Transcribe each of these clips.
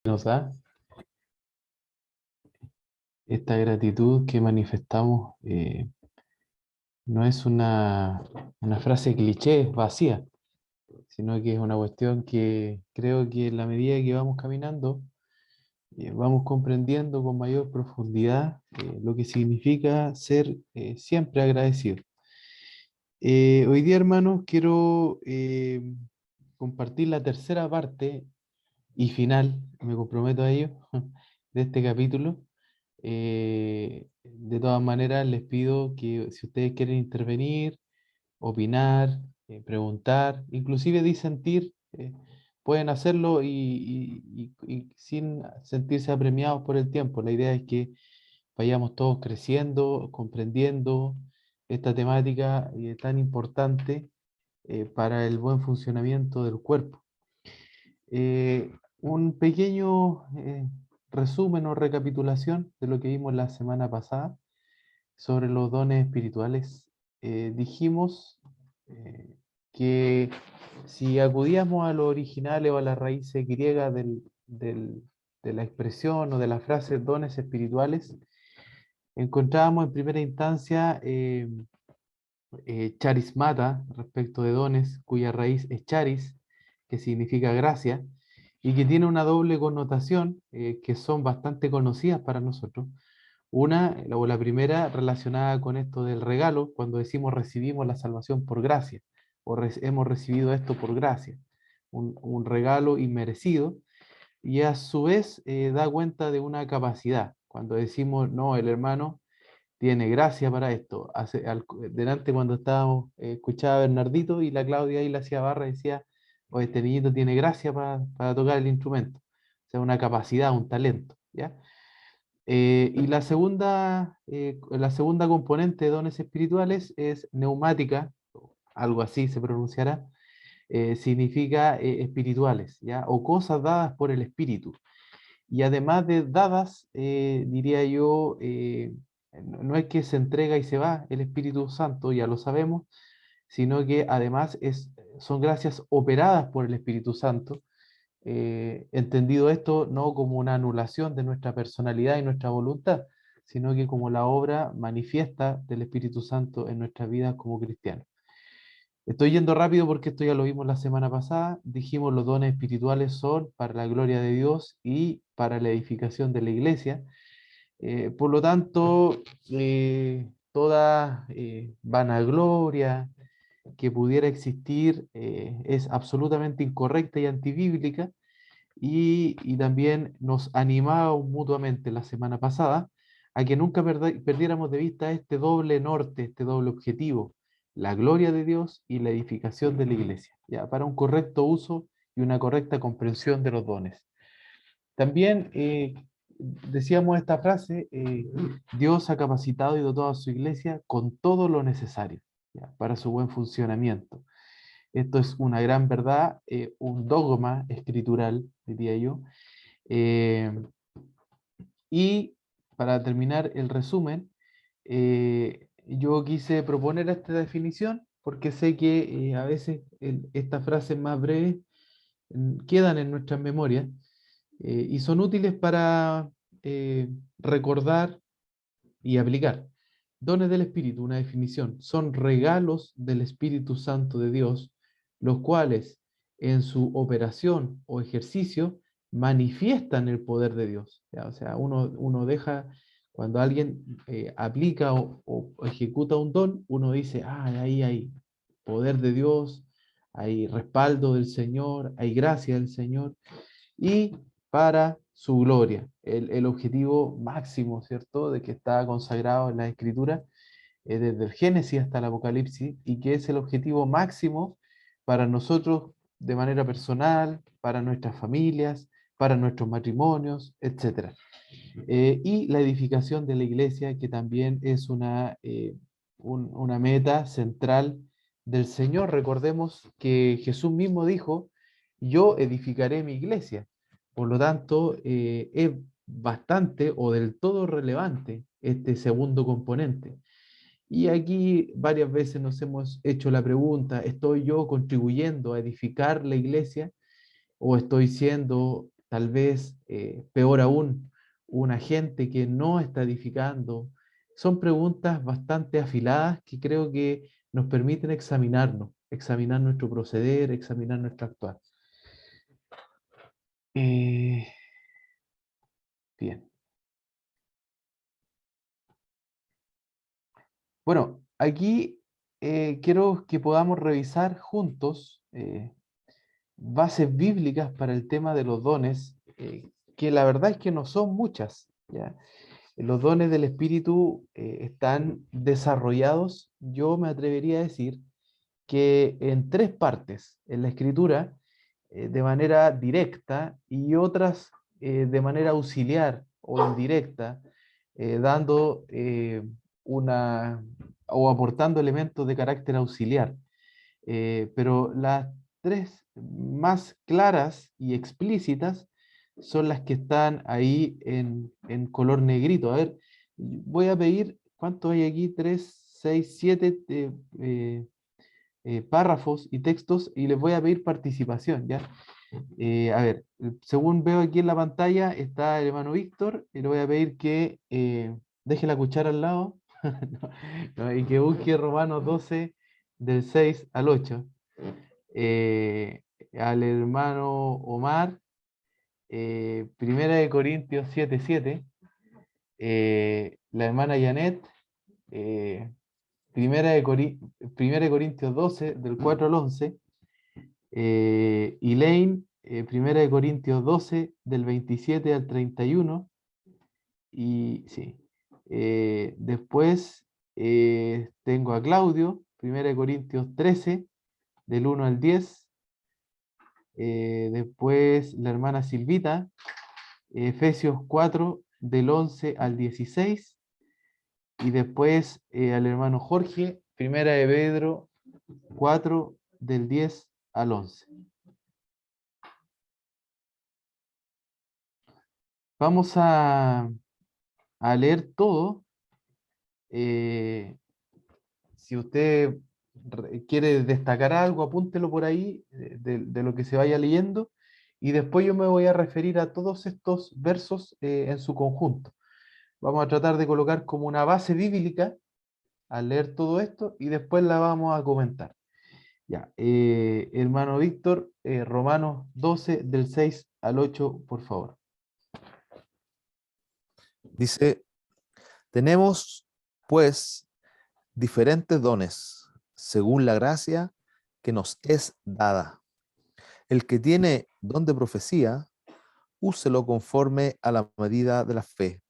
Nos da esta gratitud que manifestamos, no es una frase cliché vacía, sino que es una cuestión que creo que en la medida que vamos caminando, vamos comprendiendo con mayor profundidad lo que significa ser siempre agradecido. Hoy día, hermanos, quiero compartir la tercera parte y final, me comprometo a ello, de este capítulo. De todas maneras, les pido que si ustedes quieren intervenir, opinar, preguntar, inclusive disentir, pueden hacerlo y sin sentirse apremiados por el tiempo. La idea es que vayamos todos creciendo, comprendiendo esta temática tan importante para el buen funcionamiento del cuerpo. Un pequeño resumen o recapitulación de lo que vimos la semana pasada sobre los dones espirituales. Dijimos que si acudíamos a los originales o a las raíces griegas de la expresión o de la frase dones espirituales, encontrábamos en primera instancia charismata respecto de dones, cuya raíz es charis, que significa gracia, y que tiene una doble connotación que son bastante conocidas para nosotros. La primera relacionada con esto del regalo, cuando decimos recibimos la salvación por gracia, o hemos recibido esto por gracia, un regalo inmerecido, y a su vez da cuenta de una capacidad. Cuando decimos, no, el hermano tiene gracia para esto. Delante cuando estábamos, escuchaba a Bernardito y la Claudia ahí le hacía barra y decía, o este niñito tiene gracia para tocar el instrumento. O sea, una capacidad, un talento, ¿ya? Y la segunda componente de dones espirituales es neumática, algo así se pronunciará, significa espirituales, ¿ya? O cosas dadas por el espíritu. Y además de dadas, diría yo, no es que se entrega y se va el Espíritu Santo, ya lo sabemos, sino que además son gracias operadas por el Espíritu Santo, entendido esto no como una anulación de nuestra personalidad y nuestra voluntad, sino que como la obra manifiesta del Espíritu Santo en nuestra vida como cristianos. Estoy yendo rápido porque esto ya lo vimos la semana pasada. Dijimos los dones espirituales son para la gloria de Dios y para la edificación de la iglesia. Por lo tanto, toda vanagloria que pudiera existir es absolutamente incorrecta y antibíblica y también nos animaba mutuamente la semana pasada a que nunca perdiéramos de vista este doble norte, este doble objetivo, la gloria de Dios y la edificación de la iglesia, ¿ya? Para un correcto uso y una correcta comprensión de los dones. También decíamos esta frase, Dios ha capacitado y dotado a su iglesia con todo lo necesario, ¿ya? Para su buen funcionamiento. Esto es una gran verdad, un dogma escritural, diría yo. Eh, y para terminar el resumen, yo quise proponer esta definición porque sé que a veces estas frases más breves quedan en nuestras memorias y son útiles para recordar y aplicar. Dones del Espíritu, una definición, son regalos del Espíritu Santo de Dios, los cuales en su operación o ejercicio manifiestan el poder de Dios. ¿Ya? O sea, uno deja, cuando alguien aplica o ejecuta un don, uno dice, ah, ahí hay poder de Dios, hay respaldo del Señor, hay gracia del Señor, y para su gloria, el objetivo máximo, ¿cierto?, de que está consagrado en la Escritura, desde el Génesis hasta el Apocalipsis, y que es el objetivo máximo para nosotros de manera personal, para nuestras familias, para nuestros matrimonios, etc. Y la edificación de la iglesia, que también es una meta central del Señor. Recordemos que Jesús mismo dijo, yo edificaré mi iglesia. Por lo tanto, es bastante o del todo relevante este segundo componente. Y aquí varias veces nos hemos hecho la pregunta, ¿estoy yo contribuyendo a edificar la iglesia o estoy siendo tal vez, peor aún, un agente que no está edificando. Son preguntas bastante afiladas que creo que nos permiten examinarnos, examinar nuestro proceder, examinar nuestro actuar. Eh, bien. Bueno, aquí quiero que podamos revisar juntos bases bíblicas para el tema de los dones, que la verdad es que no son muchas, ¿ya? Los dones del Espíritu están desarrollados, yo me atrevería a decir, que en tres partes, en la Escritura, de manera directa y otras de manera auxiliar o indirecta, dando una o aportando elementos de carácter auxiliar. Pero las tres más claras y explícitas son las que están ahí en color negrito. A ver, voy a pedir, ¿cuánto hay aquí? Tres, seis, siete párrafos y textos y les voy a pedir participación, ¿ya? A ver, según veo aquí en la pantalla está el hermano Víctor y le voy a pedir que deje la cuchara al lado no, y que busque Romanos 12 del 6 al 8. Al hermano Omar, Primera de Corintios 7:7. La hermana Janet, eh, Primera de Corintios 12 del 4 al 11. Elaine, Primera de Corintios 12 del 27 al 31. Y sí. Después tengo a Claudio, Primera de Corintios 13 del 1 al 10. Después la hermana Silvita, Efesios 4 del 11 al 16. Y después al hermano Jorge, Primera de Pedro 4 del 10 al 11. Vamos a leer todo. Si usted quiere destacar algo, apúntelo por ahí de lo que se vaya leyendo. Y después yo me voy a referir a todos estos versos en su conjunto. Vamos a tratar de colocar como una base bíblica al leer todo esto y después la vamos a comentar. Ya, hermano Víctor, Romanos 12 del 6 al 8, por favor. Dice, tenemos pues diferentes dones según la gracia que nos es dada. El que tiene don de profecía, úselo conforme a la medida de la fe.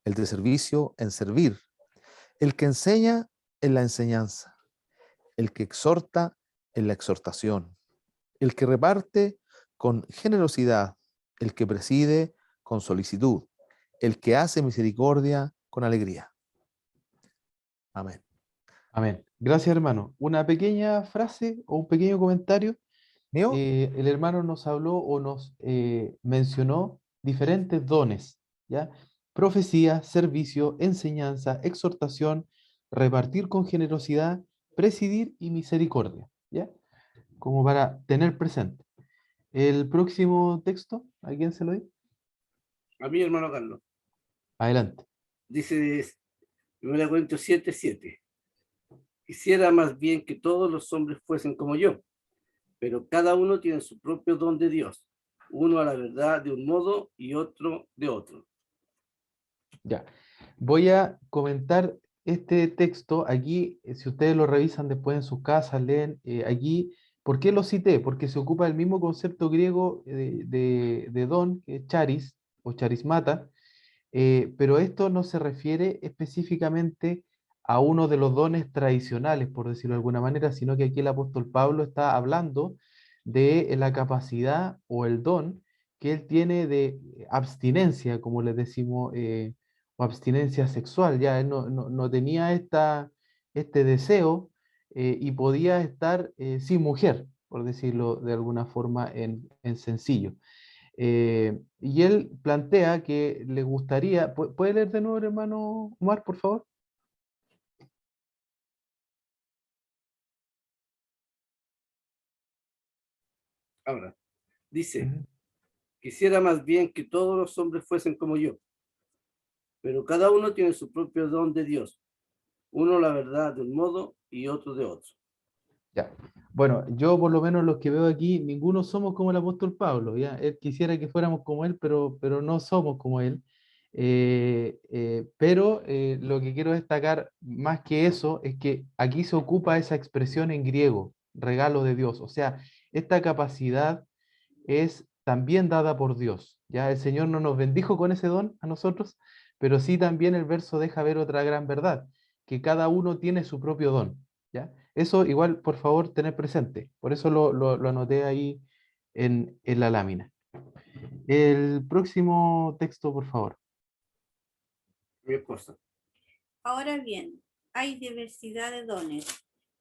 El de servicio, en servir. El que enseña, en la enseñanza. El que exhorta, en la exhortación. El que reparte, con generosidad. El que preside, con solicitud. El que hace misericordia, con alegría. Amén. Amén. Gracias, hermano. Una pequeña frase o un pequeño comentario. ¿Mío? El hermano nos habló o nos mencionó diferentes dones, ¿ya? Profecía, servicio, enseñanza, exhortación, repartir con generosidad, presidir y misericordia, ¿ya? Como para tener presente. El próximo texto, ¿a quién se lo doy? A mi hermano Carlos. Adelante. Dice 1 Corintios 7:7. Quisiera más bien que todos los hombres fuesen como yo, pero cada uno tiene su propio don de Dios, uno a la verdad de un modo y otro de otro. Ya. Voy a comentar este texto aquí, si ustedes lo revisan después en sus casas, leen aquí. ¿Por qué lo cité? Porque se ocupa el mismo concepto griego de don, que es charis o charismata, pero esto no se refiere específicamente a uno de los dones tradicionales, por decirlo de alguna manera, sino que aquí el apóstol Pablo está hablando de la capacidad o el don que él tiene de abstinencia, como les decimos, o abstinencia sexual. Ya él no tenía este deseo y podía estar sin mujer, por decirlo de alguna forma en sencillo. Y él plantea que le gustaría, ¿puede leer de nuevo, hermano Omar, por favor? Ahora, dice Ujú. Quisiera más bien que todos los hombres fuesen como yo, pero cada uno tiene su propio don de Dios. Uno la verdad de un modo y otro de otro. Ya. Bueno, yo por lo menos los que veo aquí, ninguno somos como el apóstol Pablo, ¿ya? Él quisiera que fuéramos como él, pero no somos como él. Pero lo que quiero destacar más que eso es que aquí se ocupa esa expresión en griego, regalo de Dios. O sea, esta capacidad es también dada por Dios. Ya el Señor no nos bendijo con ese don a nosotros, pero sí también el verso deja ver otra gran verdad, que cada uno tiene su propio don. ¿Ya? Eso igual, por favor, tener presente. Por eso lo anoté ahí en la lámina. El próximo texto, por favor. Mi esposa. Ahora bien, hay diversidad de dones,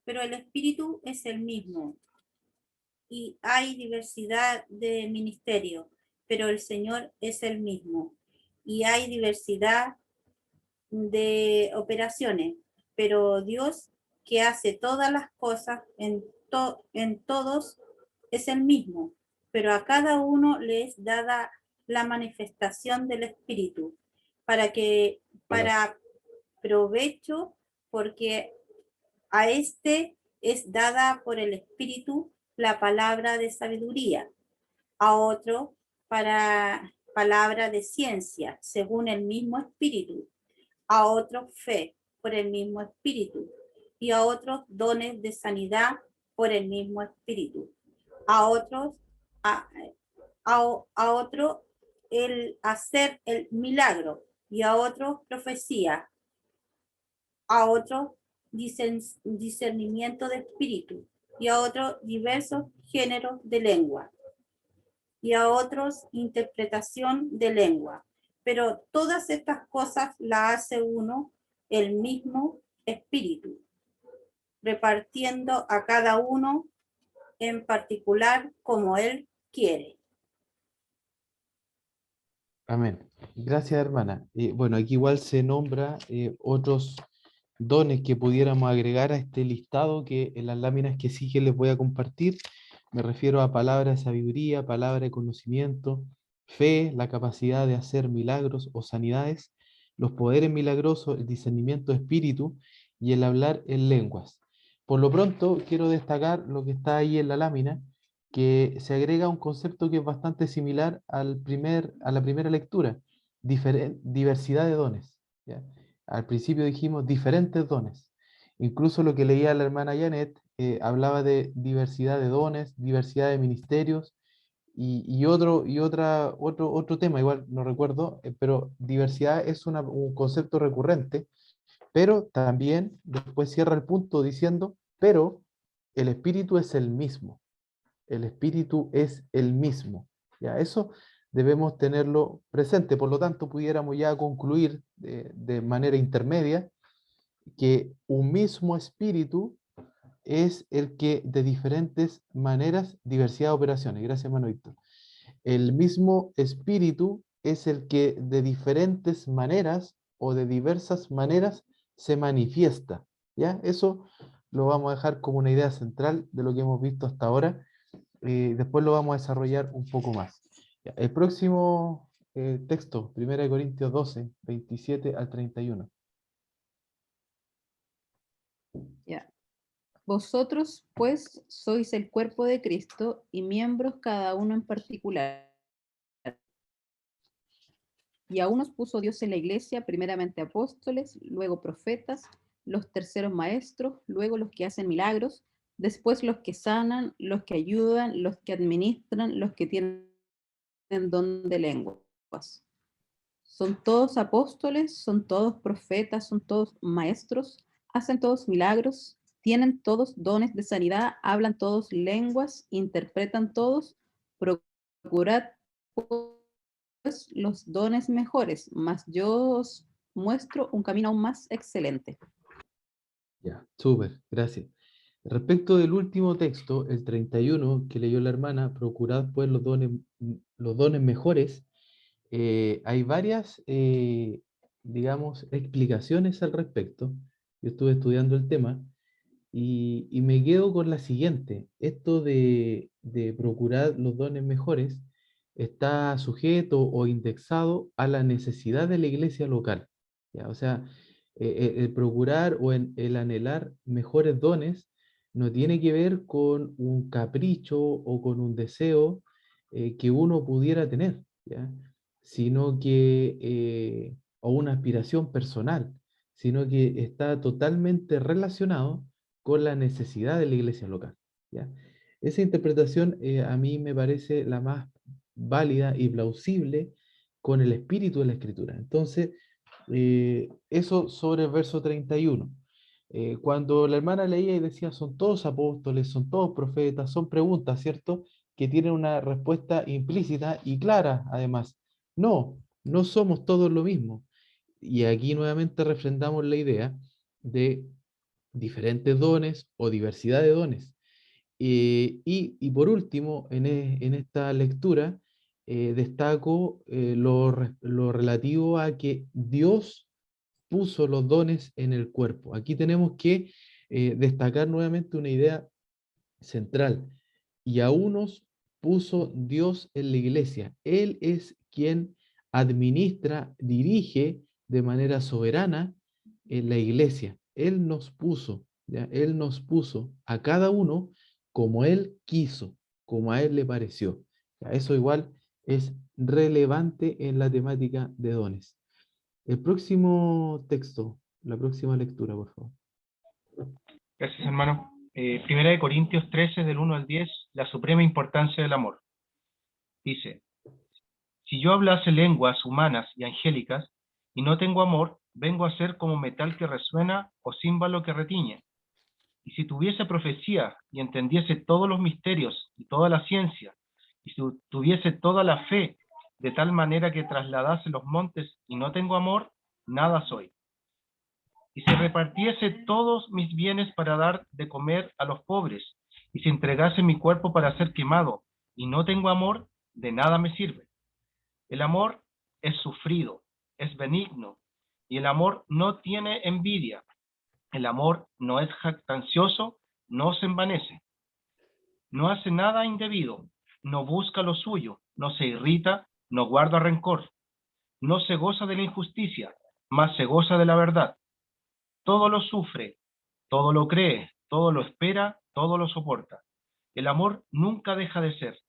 pero el Espíritu es el mismo. Y hay diversidad de ministerios, pero el Señor es el mismo. Y hay diversidad de operaciones, pero Dios que hace todas las cosas en todos es el mismo, pero a cada uno le es dada la manifestación del Espíritu para provecho, porque a este es dada por el Espíritu la palabra de sabiduría, a otro para palabra de ciencia, según el mismo Espíritu, a otros fe por el mismo Espíritu, y a otros dones de sanidad por el mismo Espíritu, a otros a, a otro el hacer el milagro, y a otros profecía, a otros discernimiento de espíritu, y a otros diversos géneros de lengua, y a otros interpretación de lengua. Pero todas estas cosas las hace uno, el mismo espíritu, repartiendo a cada uno en particular como él quiere. Amén. Gracias, hermana. Bueno, aquí igual se nombra otros dones que pudiéramos agregar a este listado que en las láminas que sigue les voy a compartir. Me refiero a palabra de sabiduría, palabra de conocimiento, fe, la capacidad de hacer milagros o sanidades, los poderes milagrosos, el discernimiento de espíritu y el hablar en lenguas. Por lo pronto, quiero destacar lo que está ahí en la lámina, que se agrega un concepto que es bastante similar a la primera lectura, diversidad de dones. ¿Ya? Al principio dijimos diferentes dones. Incluso lo que leía la hermana Janet hablaba de diversidad de dones, diversidad de ministerios otro tema, igual no recuerdo, pero diversidad es un concepto recurrente, pero también después cierra el punto diciendo, pero el espíritu es el mismo. El espíritu es el mismo. Ya, eso debemos tenerlo presente. Por lo tanto, pudiéramos ya concluir de manera intermedia que un mismo espíritu es el que de diferentes maneras, diversidad de operaciones. Gracias, hermano Víctor. El mismo espíritu es el que de diferentes maneras o de diversas maneras se manifiesta. ¿Ya? Eso lo vamos a dejar como una idea central de lo que hemos visto hasta ahora. Después lo vamos a desarrollar un poco más. Ya, el próximo texto, 1 Corintios 12, 27 al 31. Ya. Vosotros, pues, sois el cuerpo de Cristo y miembros cada uno en particular. Y a unos puso Dios en la iglesia, primeramente apóstoles, luego profetas, los terceros maestros, luego los que hacen milagros, después los que sanan, los que ayudan, los que administran, los que tienen don de lenguas. Son todos apóstoles, son todos profetas, son todos maestros, hacen todos milagros, tienen todos dones de sanidad, hablan todos lenguas, interpretan todos, procurad pues los dones mejores, mas yo os muestro un camino aún más excelente. Ya, súper, gracias. Respecto del último texto, el 31 que leyó la hermana, procurad pues los dones mejores, hay varias, digamos, explicaciones al respecto. Yo estuve estudiando el tema y me quedo con la siguiente. Esto de procurar los dones mejores está sujeto o indexado a la necesidad de la iglesia local. ¿Ya? O sea, el procurar o el anhelar mejores dones no tiene que ver con un capricho o con un deseo que uno pudiera tener, ¿ya? Sino que, o una aspiración personal, sino que está totalmente relacionado con la necesidad de la iglesia local, ¿ya? Esa interpretación a mí me parece la más válida y plausible con el espíritu de la escritura. Entonces, eso sobre el verso 31. Cuando la hermana leía y decía, son todos apóstoles, son todos profetas, son preguntas, ¿cierto? Que tienen una respuesta implícita y clara, además. No, no somos todos lo mismo. Y aquí nuevamente refrendamos la idea de diferentes dones o diversidad de dones. Y por último, en esta lectura, destaco lo relativo a que Dios puso los dones en el cuerpo. Aquí tenemos que destacar nuevamente una idea central. Y a unos puso Dios en la iglesia. Él es quien administra, dirige de manera soberana en la iglesia. Él nos puso, ¿ya? Él nos puso a cada uno como Él quiso, como a Él le pareció. ¿Ya? Eso igual es relevante en la temática de dones. El próximo texto, la próxima lectura, por favor. Gracias, hermano. Primera de Corintios 13, del 1 al 10, la suprema importancia del amor. Dice, si yo hablase lenguas humanas y angélicas, y no tengo amor, vengo a ser como metal que resuena o címbalo que retiñe. Y si tuviese profecía y entendiese todos los misterios y toda la ciencia, y si tuviese toda la fe, de tal manera que trasladase los montes y no tengo amor, nada soy. Y si repartiese todos mis bienes para dar de comer a los pobres, y si entregase mi cuerpo para ser quemado, y no tengo amor, de nada me sirve. El amor es sufrido, es benigno, y el amor no tiene envidia. El amor no es jactancioso, no se envanece, no hace nada indebido, no busca lo suyo, no se irrita, no guarda rencor, no se goza de la injusticia, mas se goza de la verdad. Todo lo sufre, todo lo cree, todo lo espera, todo lo soporta. El amor nunca deja de ser,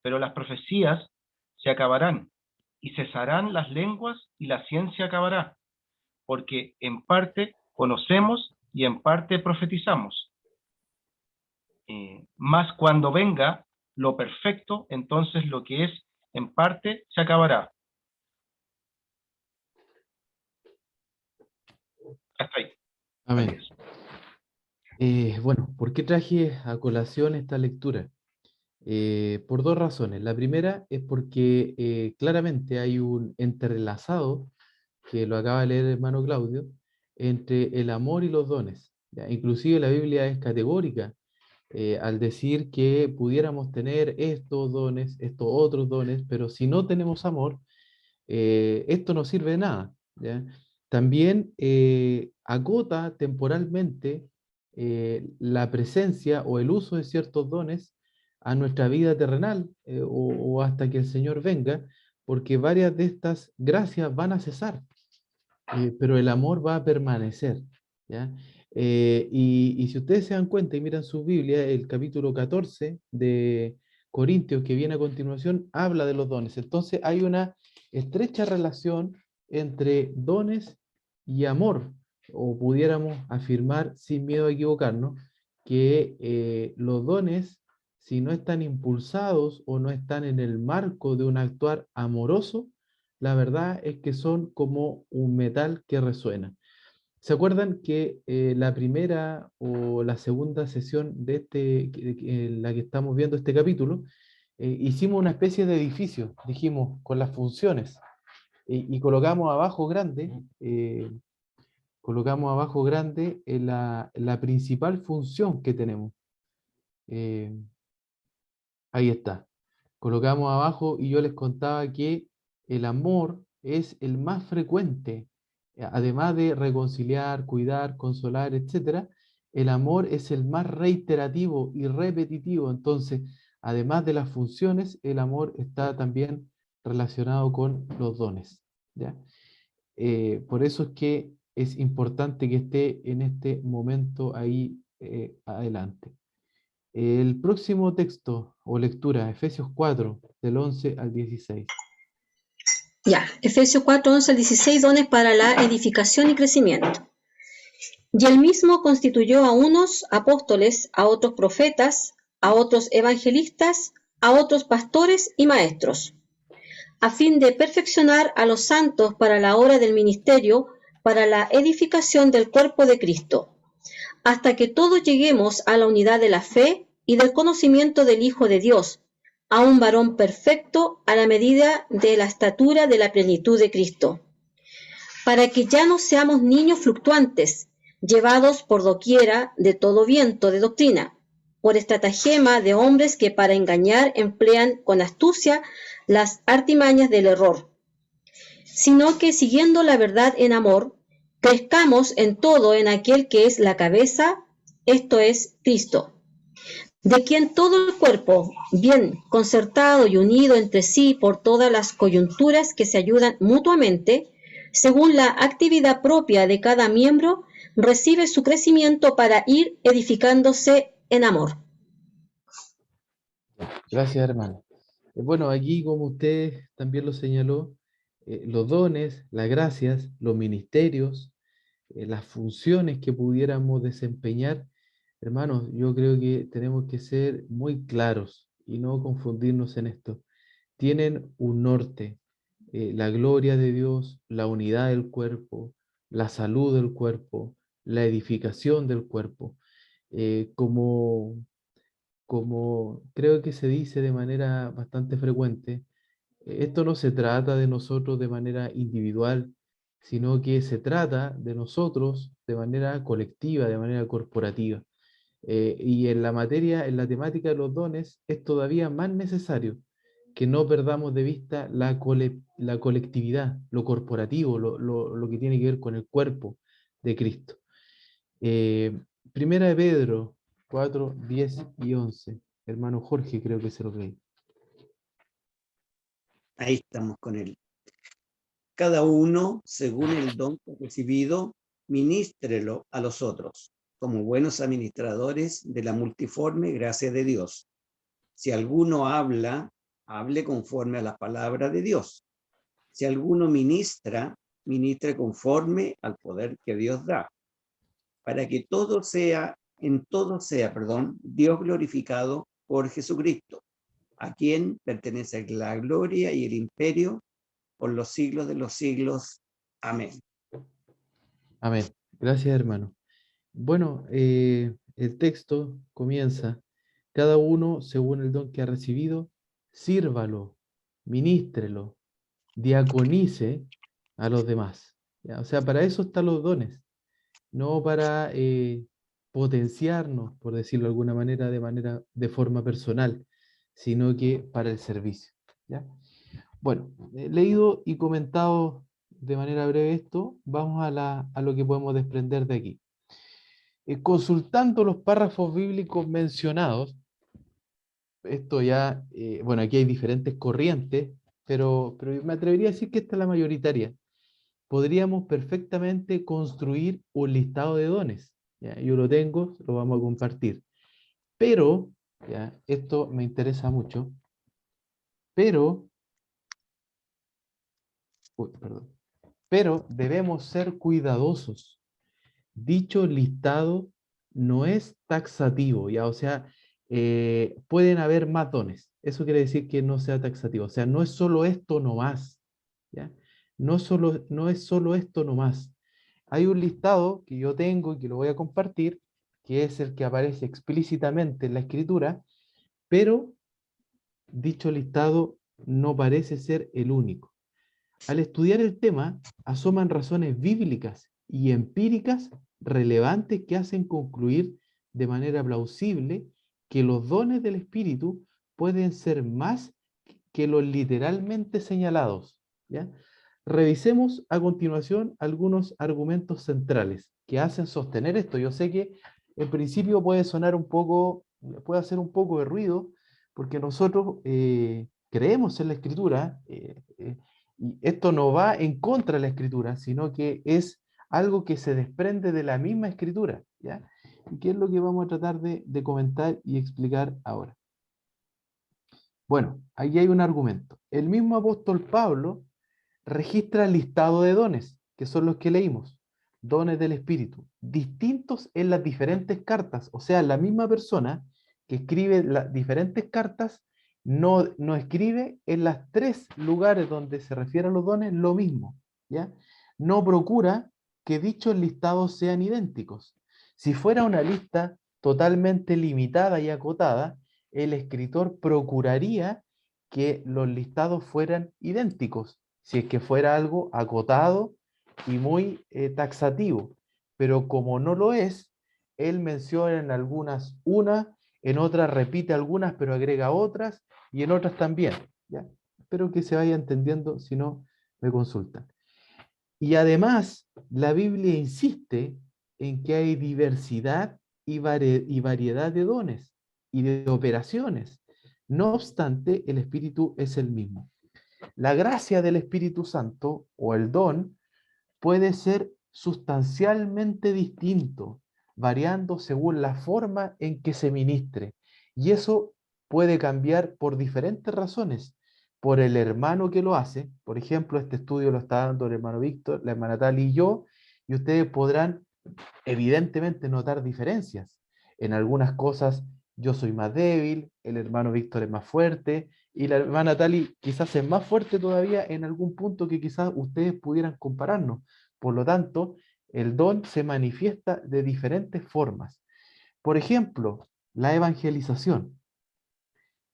pero las profecías se acabarán, y cesarán las lenguas, y la ciencia acabará, porque en parte conocemos y en parte profetizamos. Mas cuando venga lo perfecto, entonces lo que es en parte se acabará. Hasta ahí. Amén. Gracias. Bueno, ¿por qué traje a colación esta lectura? Por dos razones. La primera es porque claramente hay un entrelazado, que lo acaba de leer el hermano Claudio, entre el amor y los dones. ¿Ya? Inclusive la Biblia es categórica al decir que pudiéramos tener estos dones, estos otros dones, pero si no tenemos amor, esto no sirve de nada. ¿Ya? También acota temporalmente la presencia o el uso de ciertos dones a nuestra vida terrenal o hasta que el Señor venga, porque varias de estas gracias van a cesar, pero el amor va a permanecer. ¿Ya? Y si ustedes se dan cuenta y miran su Biblia, el capítulo 14 de Corintios que viene a continuación habla de los dones. Entonces hay una estrecha relación entre dones y amor, o pudiéramos afirmar sin miedo a equivocarnos, que los dones, si no están impulsados o no están en el marco de un actuar amoroso, la verdad es que son como un metal que resuena. ¿Se acuerdan que la primera o la segunda sesión de en la que estamos viendo este capítulo, hicimos una especie de edificio, dijimos, con las funciones, y colocamos abajo grande la principal función que tenemos. Ahí está. Colocamos abajo y yo les contaba que el amor es el más frecuente, además de reconciliar, cuidar, consolar, etcétera. El amor es el más reiterativo y repetitivo. Entonces, además de las funciones, el amor está también relacionado con los dones, ¿ya? Por eso es que es importante que esté en este momento ahí adelante. El próximo texto o lectura, Efesios 4, del 11 al 16. Ya, Efesios 4, 11 al 16, dones para la edificación y crecimiento. Y él mismo constituyó a unos apóstoles, a otros profetas, a otros evangelistas, a otros pastores y maestros, a fin de perfeccionar a los santos para la obra del ministerio, para la edificación del cuerpo de Cristo, hasta que todos lleguemos a la unidad de la fe y del conocimiento del Hijo de Dios, a un varón perfecto a la medida de la estatura de la plenitud de Cristo, para que ya no seamos niños fluctuantes, llevados por doquiera de todo viento de doctrina, por estratagema de hombres que para engañar emplean con astucia las artimañas del error, sino que siguiendo la verdad en amor, crezcamos en todo en aquel que es la cabeza, esto es Cristo, de quien todo el cuerpo, bien concertado y unido entre sí por todas las coyunturas que se ayudan mutuamente, según la actividad propia de cada miembro, recibe su crecimiento para ir edificándose en amor. Gracias, hermano. Bueno, aquí, como usted también lo señaló, los dones, las gracias, los ministerios, las funciones que pudiéramos desempeñar, hermanos, yo creo que tenemos que ser muy claros y no confundirnos en esto. Tienen un norte, la gloria de Dios, la unidad del cuerpo, la salud del cuerpo, la edificación del cuerpo. Como creo que se dice de manera bastante frecuente, esto no se trata de nosotros de manera individual, sino que se trata de nosotros de manera colectiva, de manera corporativa. Y en la materia, en la temática de los dones, es todavía más necesario que no perdamos de vista la colectividad, lo corporativo, lo que tiene que ver con el cuerpo de Cristo. Primera de Pedro 4, 10 y 11. Hermano Jorge, creo que se lo leí. Ahí estamos con él. Cada uno, según el don que ha recibido, ministrelo a los otros, como buenos administradores de la multiforme gracia de Dios. Si alguno habla, hable conforme a la palabra de Dios. Si alguno ministra, ministre conforme al poder que Dios da, para que en todo sea, Dios glorificado por Jesucristo, a quien pertenece la gloria y el imperio por los siglos de los siglos. Amén. Amén. Gracias, hermano. Bueno, el texto comienza, cada uno según el don que ha recibido, sírvalo, ministrelo, diaconice a los demás. ¿Ya? O sea, para eso están los dones, no para potenciarnos, por decirlo de alguna manera, de forma personal, sino que para el servicio. ¿Ya? Bueno, leído y comentado de manera breve esto, vamos a lo que podemos desprender de aquí. Consultando los párrafos bíblicos mencionados, esto ya, bueno, aquí hay diferentes corrientes, pero me atrevería a decir que esta es la mayoritaria. Podríamos perfectamente construir un listado de dones. ¿Ya? Yo lo tengo, lo vamos a compartir. Pero, ¿ya? Esto me interesa mucho, pero debemos ser cuidadosos. Dicho listado no es taxativo, ¿ya? O sea, pueden haber más dones. Eso quiere decir que no sea taxativo. O sea, no es solo esto nomás, ¿ya? No es solo esto nomás. Hay un listado que yo tengo y que lo voy a compartir, que es el que aparece explícitamente en la escritura, pero dicho listado no parece ser el único. Al estudiar el tema, asoman razones bíblicas y empíricas relevantes que hacen concluir de manera plausible que los dones del Espíritu pueden ser más que los literalmente señalados. ¿Ya? Revisemos a continuación algunos argumentos centrales que hacen sostener esto. Yo sé que en principio puede sonar un poco, puede hacer un poco de ruido, porque nosotros creemos en la Escritura, y esto no va en contra de la Escritura, sino que es algo que se desprende de la misma Escritura, ¿ya? ¿Y qué es lo que vamos a tratar de comentar y explicar ahora? Bueno, ahí hay un argumento. El mismo apóstol Pablo registra el listado de dones, que son los que leímos, dones del Espíritu, distintos en las diferentes cartas. O sea, la misma persona que escribe las diferentes cartas no escribe en las tres lugares donde se refieren los dones lo mismo, ¿ya? No procura que dichos listados sean idénticos. Si fuera una lista totalmente limitada y acotada, el escritor procuraría que los listados fueran idénticos, si es que fuera algo acotado y muy taxativo. Pero como no lo es, él menciona en algunas una, en otras repite algunas, pero agrega otras, y en otras también. ¿Ya? Espero que se vaya entendiendo, si no, me consultan. Y además, la Biblia insiste en que hay diversidad y variedad de dones y de operaciones. No obstante, el Espíritu es el mismo. La gracia del Espíritu Santo o el don puede ser sustancialmente distinto, variando según la forma en que se ministre. Y eso puede cambiar por diferentes razones. Por el hermano que lo hace, por ejemplo, este estudio lo está dando el hermano Víctor, la hermana Tali y yo, y ustedes podrán evidentemente notar diferencias. En algunas cosas yo soy más débil, el hermano Víctor es más fuerte, y la hermana Tali quizás es más fuerte todavía en algún punto que quizás ustedes pudieran compararnos. Por lo tanto, el don se manifiesta de diferentes formas. Por ejemplo, la evangelización.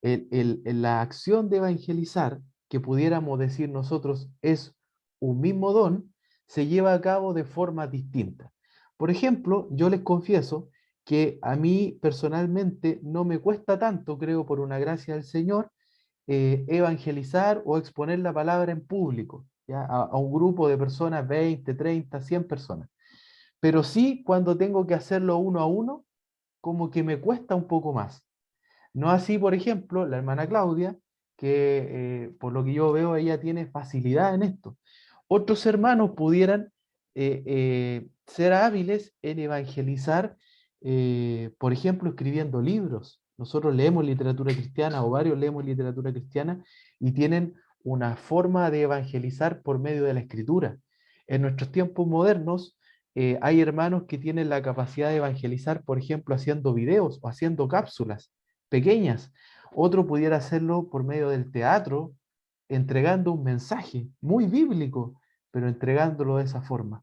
La acción de evangelizar, que pudiéramos decir nosotros es un mismo don, se lleva a cabo de forma distinta. Por ejemplo, yo les confieso que a mí personalmente no me cuesta tanto, creo por una gracia del Señor, evangelizar o exponer la palabra en público, ¿ya? A un grupo de personas, 20, 30, 100 personas. Pero sí, cuando tengo que hacerlo uno a uno, como que me cuesta un poco más. No así, por ejemplo, la hermana Claudia, que por lo que yo veo, ella tiene facilidad en esto. Otros hermanos pudieran ser hábiles en evangelizar, por ejemplo, escribiendo libros. Nosotros leemos literatura cristiana, o varios leemos literatura cristiana, y tienen una forma de evangelizar por medio de la escritura. En nuestros tiempos modernos, hay hermanos que tienen la capacidad de evangelizar, por ejemplo, haciendo videos o haciendo cápsulas pequeñas. Otro pudiera hacerlo por medio del teatro, entregando un mensaje muy bíblico, pero entregándolo de esa forma.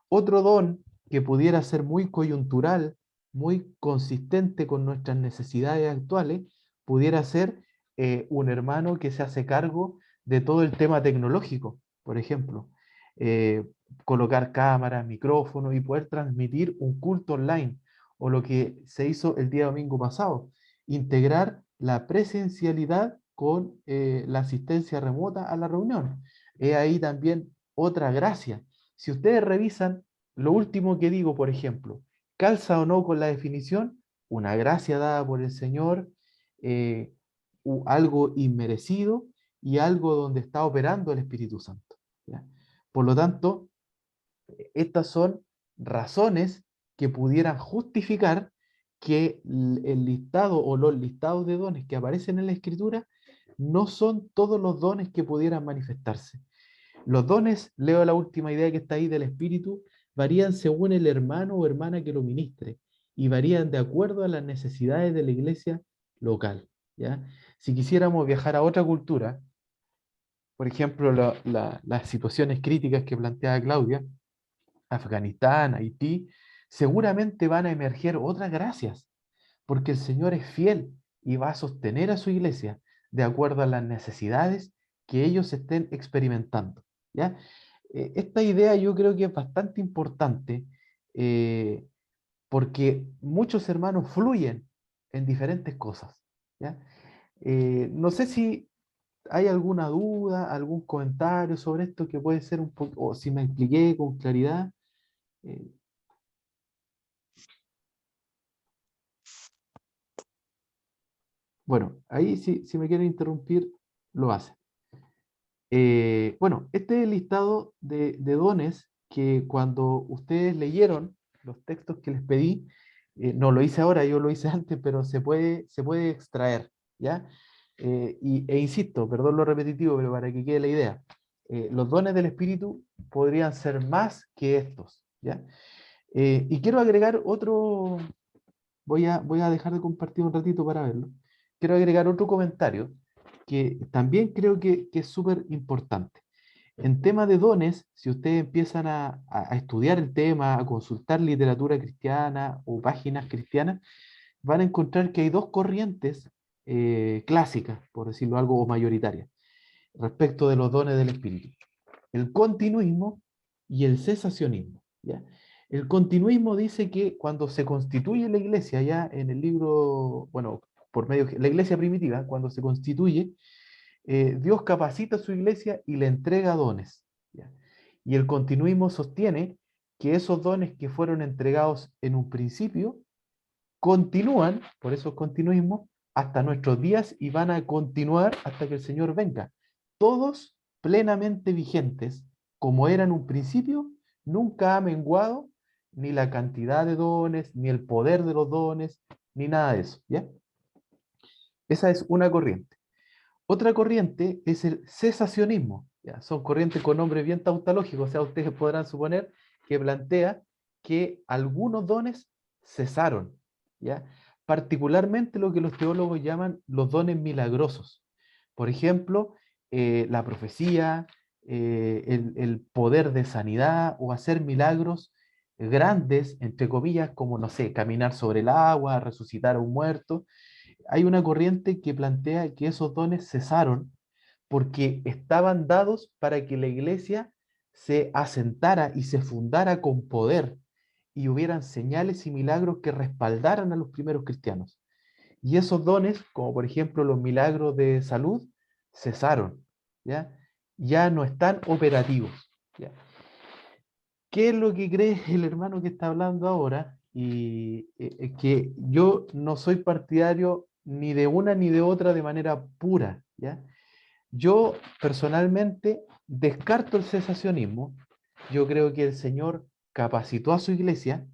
Otro don que pudiera ser muy coyuntural, muy consistente con nuestras necesidades actuales, pudiera ser un hermano que se hace cargo de todo el tema tecnológico, por ejemplo, eh, colocar cámaras, micrófonos y poder transmitir un culto online, o lo que se hizo el día domingo pasado, integrar la presencialidad con la asistencia remota a la reunión. Es ahí también otra gracia. Si ustedes revisan lo último que digo, por ejemplo, calza o no con la definición, una gracia dada por el Señor, eh, algo inmerecido y algo donde está operando el Espíritu Santo. ¿Ya? Por lo tanto, estas son razones que pudieran justificar que el listado o los listados de dones que aparecen en la Escritura no son todos los dones que pudieran manifestarse. Los dones, leo la última idea que está ahí del Espíritu, varían según el hermano o hermana que lo ministre y varían de acuerdo a las necesidades de la iglesia local. ¿Ya? Si quisiéramos viajar a otra cultura, por ejemplo, las situaciones críticas que planteaba Claudia, Afganistán, Haití, seguramente van a emerger otras gracias, porque el Señor es fiel y va a sostener a su iglesia de acuerdo a las necesidades que ellos estén experimentando. ¿Ya? Esta idea yo creo que es bastante importante, eh, porque muchos hermanos fluyen en diferentes cosas. ¿Ya? No sé si hay alguna duda, algún comentario sobre esto que puede ser un poco, o si me expliqué con claridad. eh, Bueno, ahí si me quieren interrumpir, lo hacen. Bueno, este es el listado de dones que cuando ustedes leyeron los textos que les pedí, no lo hice ahora, yo lo hice antes, pero se puede extraer, ¿ya? E insisto, perdón lo repetitivo, pero para que quede la idea, los dones del Espíritu podrían ser más que estos, ¿ya? Y quiero agregar otro, voy a dejar de compartir un ratito para verlo. Quiero agregar otro comentario que también creo que es súper importante. En tema de dones, si ustedes empiezan a estudiar el tema, a consultar literatura cristiana o páginas cristianas, van a encontrar que hay dos corrientes clásicas, por decirlo algo, o mayoritarias, respecto de los dones del Espíritu. El continuismo y el cesacionismo, ¿ya? El continuismo dice que cuando se constituye la iglesia, ya en el libro, bueno, por medio de la iglesia primitiva, cuando se constituye, Dios capacita a su iglesia y le entrega dones, ¿ya? Y el continuismo sostiene que esos dones que fueron entregados en un principio continúan, por eso es continuismo, hasta nuestros días y van a continuar hasta que el Señor venga. Todos plenamente vigentes, como eran en un principio, nunca ha menguado ni la cantidad de dones, ni el poder de los dones, ni nada de eso, ¿ya? Esa es una corriente. Otra corriente es el cesacionismo, ¿ya? Son corrientes con nombre bien tautológico, o sea, ustedes podrán suponer que plantea que algunos dones cesaron, ¿ya? Particularmente lo que los teólogos llaman los dones milagrosos. Por ejemplo, la profecía, el poder de sanidad o hacer milagros grandes, entre comillas, como, no sé, caminar sobre el agua, resucitar a un muerto. Hay una corriente que plantea que esos dones cesaron porque estaban dados para que la iglesia se asentara y se fundara con poder y hubieran señales y milagros que respaldaran a los primeros cristianos. Y esos dones, como por ejemplo los milagros de salud, cesaron, ¿ya? Ya no están operativos, ¿ya? ¿Qué es lo que cree el hermano que está hablando ahora? Y que yo no soy partidario ni de una ni de otra de manera pura, ¿ya? Yo personalmente descarto el cesacionismo. Yo creo que el Señor capacitó a su iglesia,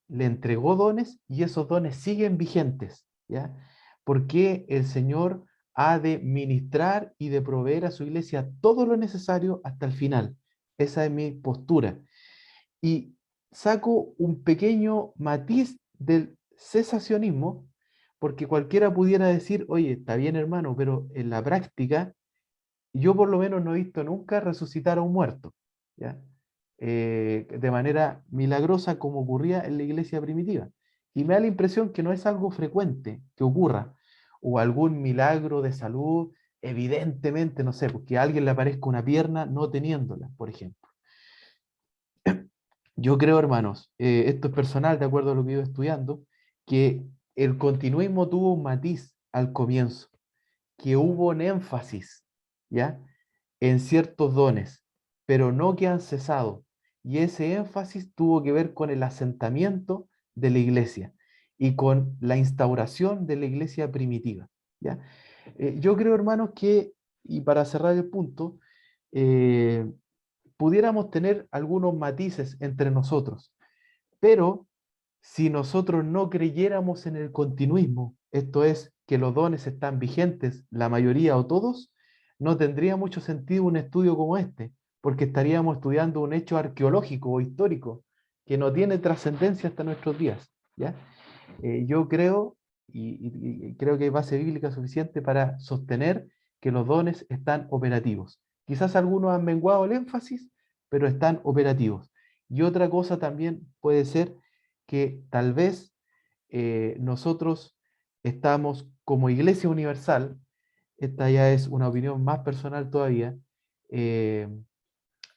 le entregó dones y esos dones siguen vigentes, ¿ya? Porque el Señor ha de ministrar y de proveer a su iglesia todo lo necesario hasta el final. Esa es mi postura. Y saco un pequeño matiz del cesacionismo, porque cualquiera pudiera decir, oye, está bien hermano, pero en la práctica yo por lo menos no he visto nunca resucitar a un muerto, ¿ya? De manera milagrosa como ocurría en la iglesia primitiva. Y me da la impresión que no es algo frecuente que ocurra, o algún milagro de salud, evidentemente, no sé, porque a alguien le aparezca una pierna no teniéndola, por ejemplo. Yo creo, hermanos, esto es personal, de acuerdo a lo que he ido estudiando, que el continuismo tuvo un matiz al comienzo, que hubo un énfasis, ¿ya? En ciertos dones, pero no que han cesado. Y ese énfasis tuvo que ver con el asentamiento de la iglesia y con la instauración de la iglesia primitiva, ¿ya? Yo creo, hermanos, que, y para cerrar el punto, eh, pudiéramos tener algunos matices entre nosotros, pero si nosotros no creyéramos en el continuismo, esto es, que los dones están vigentes, la mayoría o todos, no tendría mucho sentido un estudio como este, porque estaríamos estudiando un hecho arqueológico o histórico que no tiene trascendencia hasta nuestros días, ¿ya? Yo creo, y creo que hay base bíblica suficiente para sostener que los dones están operativos. Quizás algunos han menguado el énfasis, pero están operativos. Y otra cosa también puede ser que tal vez nosotros estamos como Iglesia Universal, esta ya es una opinión más personal todavía, eh,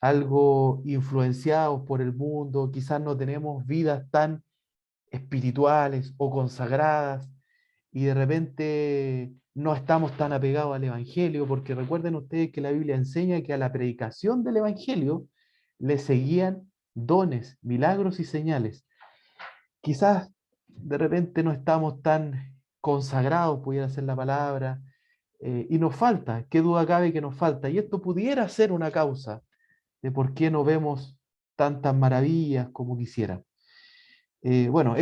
algo influenciados por el mundo, quizás no tenemos vidas tan espirituales o consagradas y de repente no estamos tan apegados al Evangelio, porque recuerden ustedes que la Biblia enseña que a la predicación del Evangelio le seguían dones, milagros y señales. Quizás de repente no estamos tan consagrados, pudiera ser la palabra, y nos falta, qué duda cabe que nos falta. Y esto pudiera ser una causa de por qué no vemos tantas maravillas como quisiera. Bueno,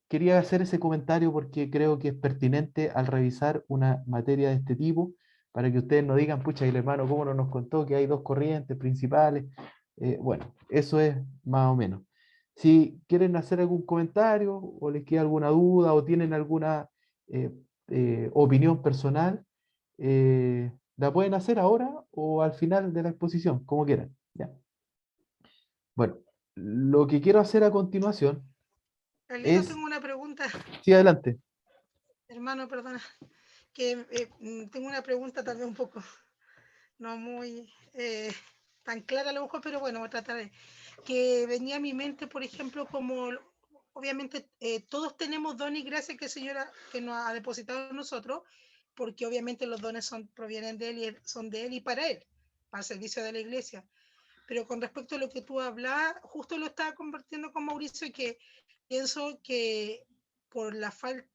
quería hacer ese comentario porque creo que es pertinente al revisar una materia de este tipo, para que ustedes no digan, pucha, y el hermano, ¿cómo no nos contó que hay dos corrientes principales? Bueno, eso es más o menos. Si quieren hacer algún comentario o les queda alguna duda o tienen alguna eh, opinión personal, la pueden hacer ahora o al final de la exposición, como quieran. ¿Ya? Bueno, lo que quiero hacer a continuación Carlitos, es... tengo una pregunta, Sí, adelante. hermano, perdona, que tengo una pregunta tal vez un poco, no muy tan clara a lo mejor, pero bueno, voy a tratar de, que venía a mi mente, por ejemplo, como obviamente todos tenemos dones y gracias que el Señor que nos ha depositado en nosotros, porque obviamente los dones provienen de Él y son de Él y para Él, para el servicio de la iglesia. Pero con respecto a lo que tú hablas, justo lo estaba compartiendo con Mauricio, y que pienso que por la falta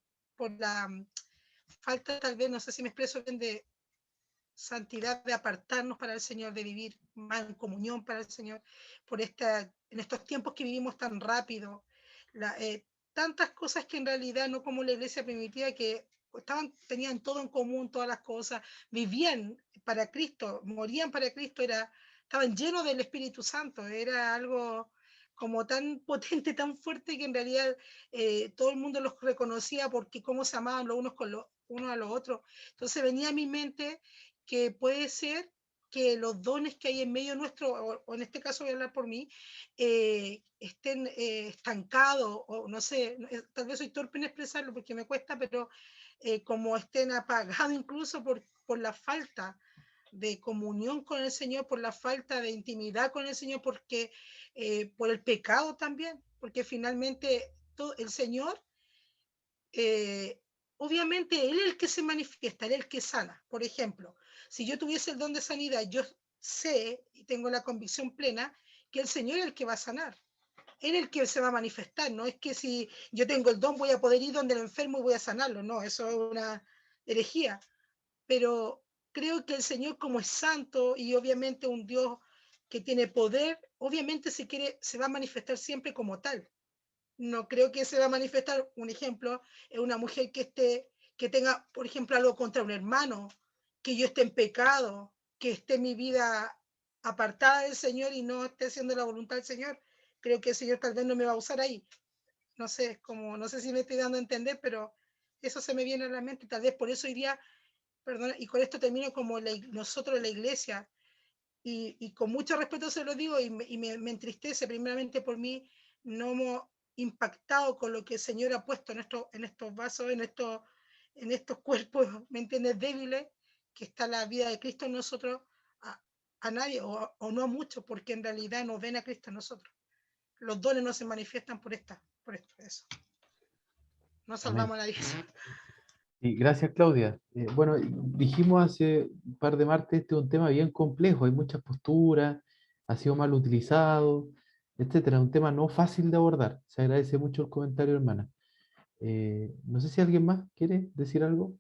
tal vez, no sé si me expreso bien, de santidad, de apartarnos para el Señor, de vivir más en comunión para el Señor, en estos tiempos que vivimos tan rápido, tantas cosas que en realidad no como la iglesia primitiva, que tenían todo en común, todas las cosas, vivían para Cristo, morían para Cristo, estaban llenos del Espíritu Santo, era algo como tan potente, tan fuerte, que en realidad todo el mundo los reconocía porque cómo se amaban los unos con los unos a los otros. Entonces venía a mi mente que puede ser que los dones que hay en medio nuestro, o en este caso voy a hablar por mí, estén estancados, o no sé, tal vez soy torpe en expresarlo porque me cuesta, pero como estén apagados incluso por la falta de comunión con el Señor, por la falta de intimidad con el Señor, porque por el pecado también, porque finalmente el Señor, obviamente Él es el que se manifiesta, Él es el que sana. Por ejemplo, si yo tuviese el don de sanidad, yo sé y tengo la convicción plena que el Señor es el que va a sanar. Él es el que se va a manifestar, no es que si yo tengo el don voy a poder ir donde el enfermo y voy a sanarlo, no, eso es una herejía. Pero creo que el Señor, como es santo y obviamente un Dios que tiene poder, obviamente se va a manifestar siempre como tal. No creo que se va a manifestar, un ejemplo, en una mujer que tenga, por ejemplo, algo contra un hermano, que yo esté en pecado, que esté mi vida apartada del Señor y no esté haciendo la voluntad del Señor. Creo que el Señor tal vez no me va a usar ahí. No sé, no sé si me estoy dando a entender, pero eso se me viene a la mente. Tal vez por eso iría, perdón, y con esto termino, como nosotros en la iglesia, y con mucho respeto se lo digo, y me entristece primeramente por mí, no hemos impactado con lo que el Señor ha puesto en estos vasos, en estos cuerpos, ¿me entiendes?, débiles, que está la vida de Cristo en nosotros, a nadie, o no a muchos, porque en realidad no ven a Cristo en nosotros. Los dones no se manifiestan por esto, eso. No salvamos Amén. a nadie. Y gracias, Claudia. Bueno, dijimos hace un par de martes, este es un tema bien complejo, hay muchas posturas, ha sido mal utilizado, etcétera. Un tema no fácil de abordar. Se agradece mucho el comentario, hermana. No sé si alguien más quiere decir algo.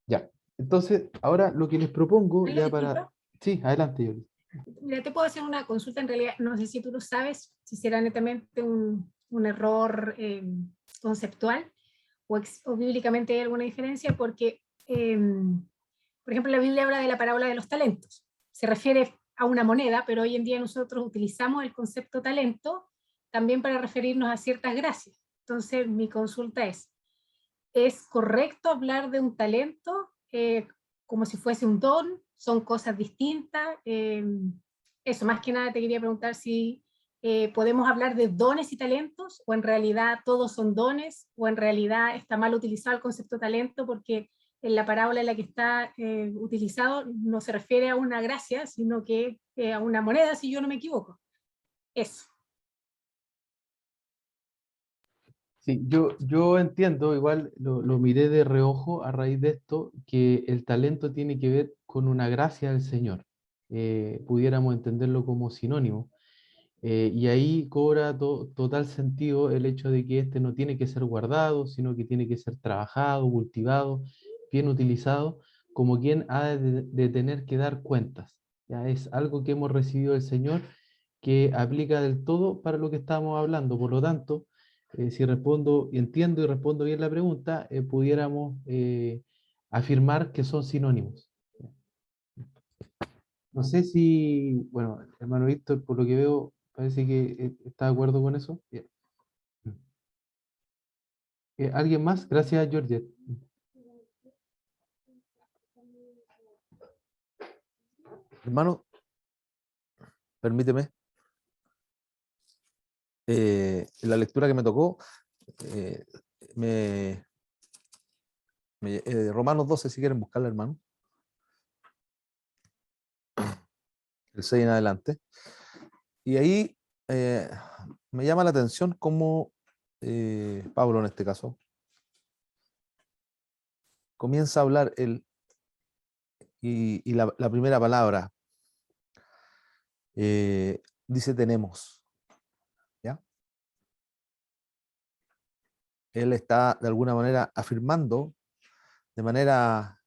Ya. Entonces, ahora lo que les propongo Carlos, ya para... disculpa. Sí, adelante, Yoli. Mira, te puedo hacer una consulta, en realidad, no sé si tú lo sabes, si será netamente un error conceptual o bíblicamente hay alguna diferencia, porque, por ejemplo, la Biblia habla de la parábola de los talentos. Se refiere a una moneda, pero hoy en día nosotros utilizamos el concepto talento también para referirnos a ciertas gracias. Entonces, mi consulta ¿es correcto hablar de un talento como si fuese un don? ¿Son cosas distintas? Eso, más que nada te quería preguntar si podemos hablar de dones y talentos, o en realidad todos son dones, o en realidad está mal utilizado el concepto de talento, porque en la parábola en la que está utilizado no se refiere a una gracia, sino que a una moneda, si yo no me equivoco. Eso. Sí, yo entiendo, igual lo miré de reojo a raíz de esto, que el talento tiene que ver con una gracia del Señor. Pudiéramos entenderlo como sinónimo. Y ahí cobra total sentido el hecho de que este no tiene que ser guardado, sino que tiene que ser trabajado, cultivado, bien utilizado, como quien ha de tener que dar cuentas. Ya es algo que hemos recibido del Señor que aplica del todo para lo que estamos hablando. Por lo tanto, si respondo, entiendo y respondo bien la pregunta, pudiéramos afirmar que son sinónimos. No sé si, bueno, hermano Víctor, por lo que veo, parece que está de acuerdo con eso. Bien. ¿Alguien más? Gracias, Georgette. Hermano, permíteme. En la lectura que me tocó, eh, Romanos 12, si quieren buscarla, hermano. El 6 en adelante. Y ahí me llama la atención cómo Pablo, en este caso, comienza a hablar él y la primera palabra dice tenemos. ¿Ya? Él está de alguna manera afirmando de manera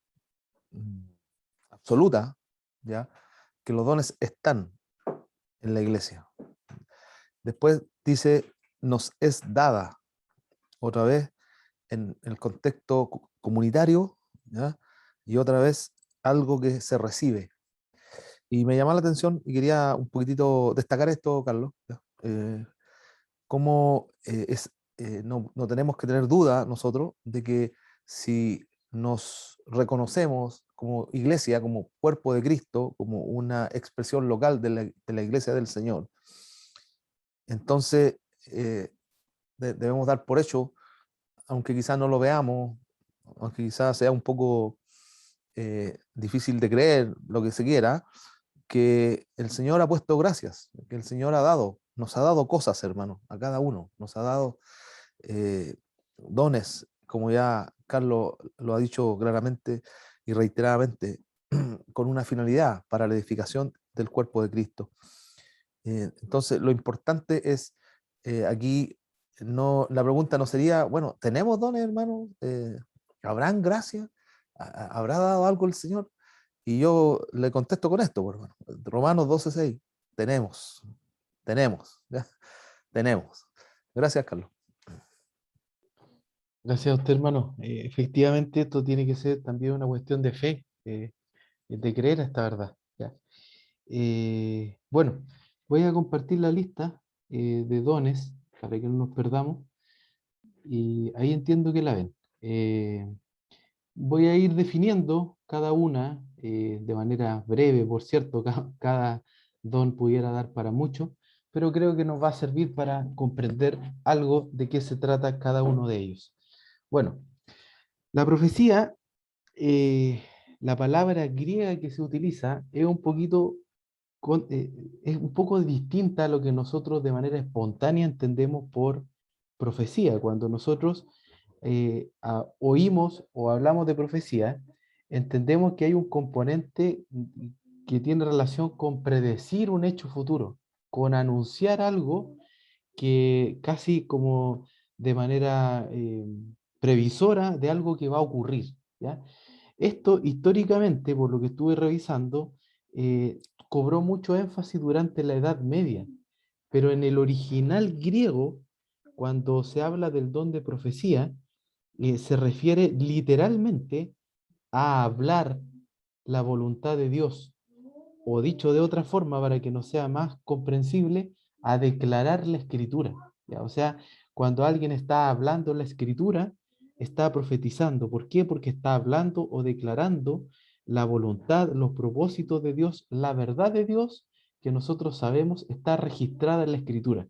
absoluta, ¿ya?, que los dones están en la iglesia. Después dice, nos es dada, otra vez en el contexto comunitario, ¿ya?, y otra vez algo que se recibe. Y me llamó la atención y quería un poquitito destacar esto, Carlos, ¿ya? Cómo no tenemos que tener duda nosotros de que si nos reconocemos como iglesia, como cuerpo de Cristo, como una expresión local de la iglesia del Señor, entonces debemos dar por hecho, aunque quizás no lo veamos, aunque quizás sea un poco difícil de creer, lo que se quiera, que el Señor ha puesto gracias, que el Señor nos ha dado cosas, hermano, a cada uno, nos ha dado dones, como ya Carlos lo ha dicho claramente y reiteradamente, con una finalidad para la edificación del cuerpo de Cristo. Entonces, lo importante es aquí, la pregunta no sería, bueno, ¿tenemos dones, hermano? ¿Habrán gracia? ¿Habrá dado algo el Señor? Y yo le contesto con esto, por hermano. Romanos 12:6, tenemos, ¿ya? Tenemos. Gracias, Carlos. Gracias a usted, hermano. Efectivamente, esto tiene que ser también una cuestión de fe, de creer a esta verdad. ¿Ya? Bueno, voy a compartir la lista de dones para que no nos perdamos. Y ahí entiendo que la ven. Voy a ir definiendo cada una de manera breve, por cierto, cada don pudiera dar para mucho, pero creo que nos va a servir para comprender algo de qué se trata cada uno de ellos. Bueno, la profecía, la palabra griega que se utiliza es un poquito, es un poco distinta a lo que nosotros de manera espontánea entendemos por profecía. Cuando nosotros oímos o hablamos de profecía, entendemos que hay un componente que tiene relación con predecir un hecho futuro, con anunciar algo que casi como de manera previsora de algo que va a ocurrir, ¿ya? Esto históricamente, por lo que estuve revisando, cobró mucho énfasis durante la Edad Media, pero en el original griego, cuando se habla del don de profecía, se refiere literalmente a hablar la voluntad de Dios, o dicho de otra forma para que nos sea más comprensible, a declarar la escritura. ¿Ya? O sea, cuando alguien está hablando la escritura, está profetizando. ¿Por qué? Porque está hablando o declarando la voluntad, los propósitos de Dios, la verdad de Dios que nosotros sabemos está registrada en la escritura.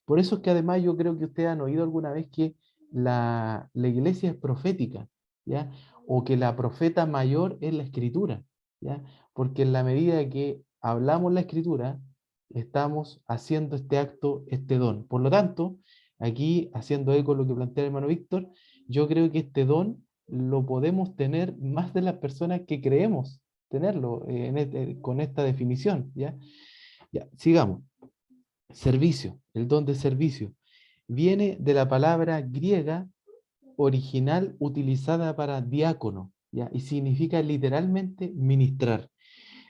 Por eso es que además yo creo que ustedes han oído alguna vez que la iglesia es profética, ¿ya? O que la profeta mayor es la escritura, ¿ya? Porque en la medida que hablamos la escritura, estamos haciendo este acto, este don. Por lo tanto, aquí, haciendo eco lo que plantea el hermano Víctor, yo creo que este don lo podemos tener más de las personas que creemos tenerlo con esta definición, ¿ya? Ya, sigamos. servicio, el don de servicio. Viene de la palabra griega original utilizada para diácono, ¿ya? Y significa literalmente ministrar.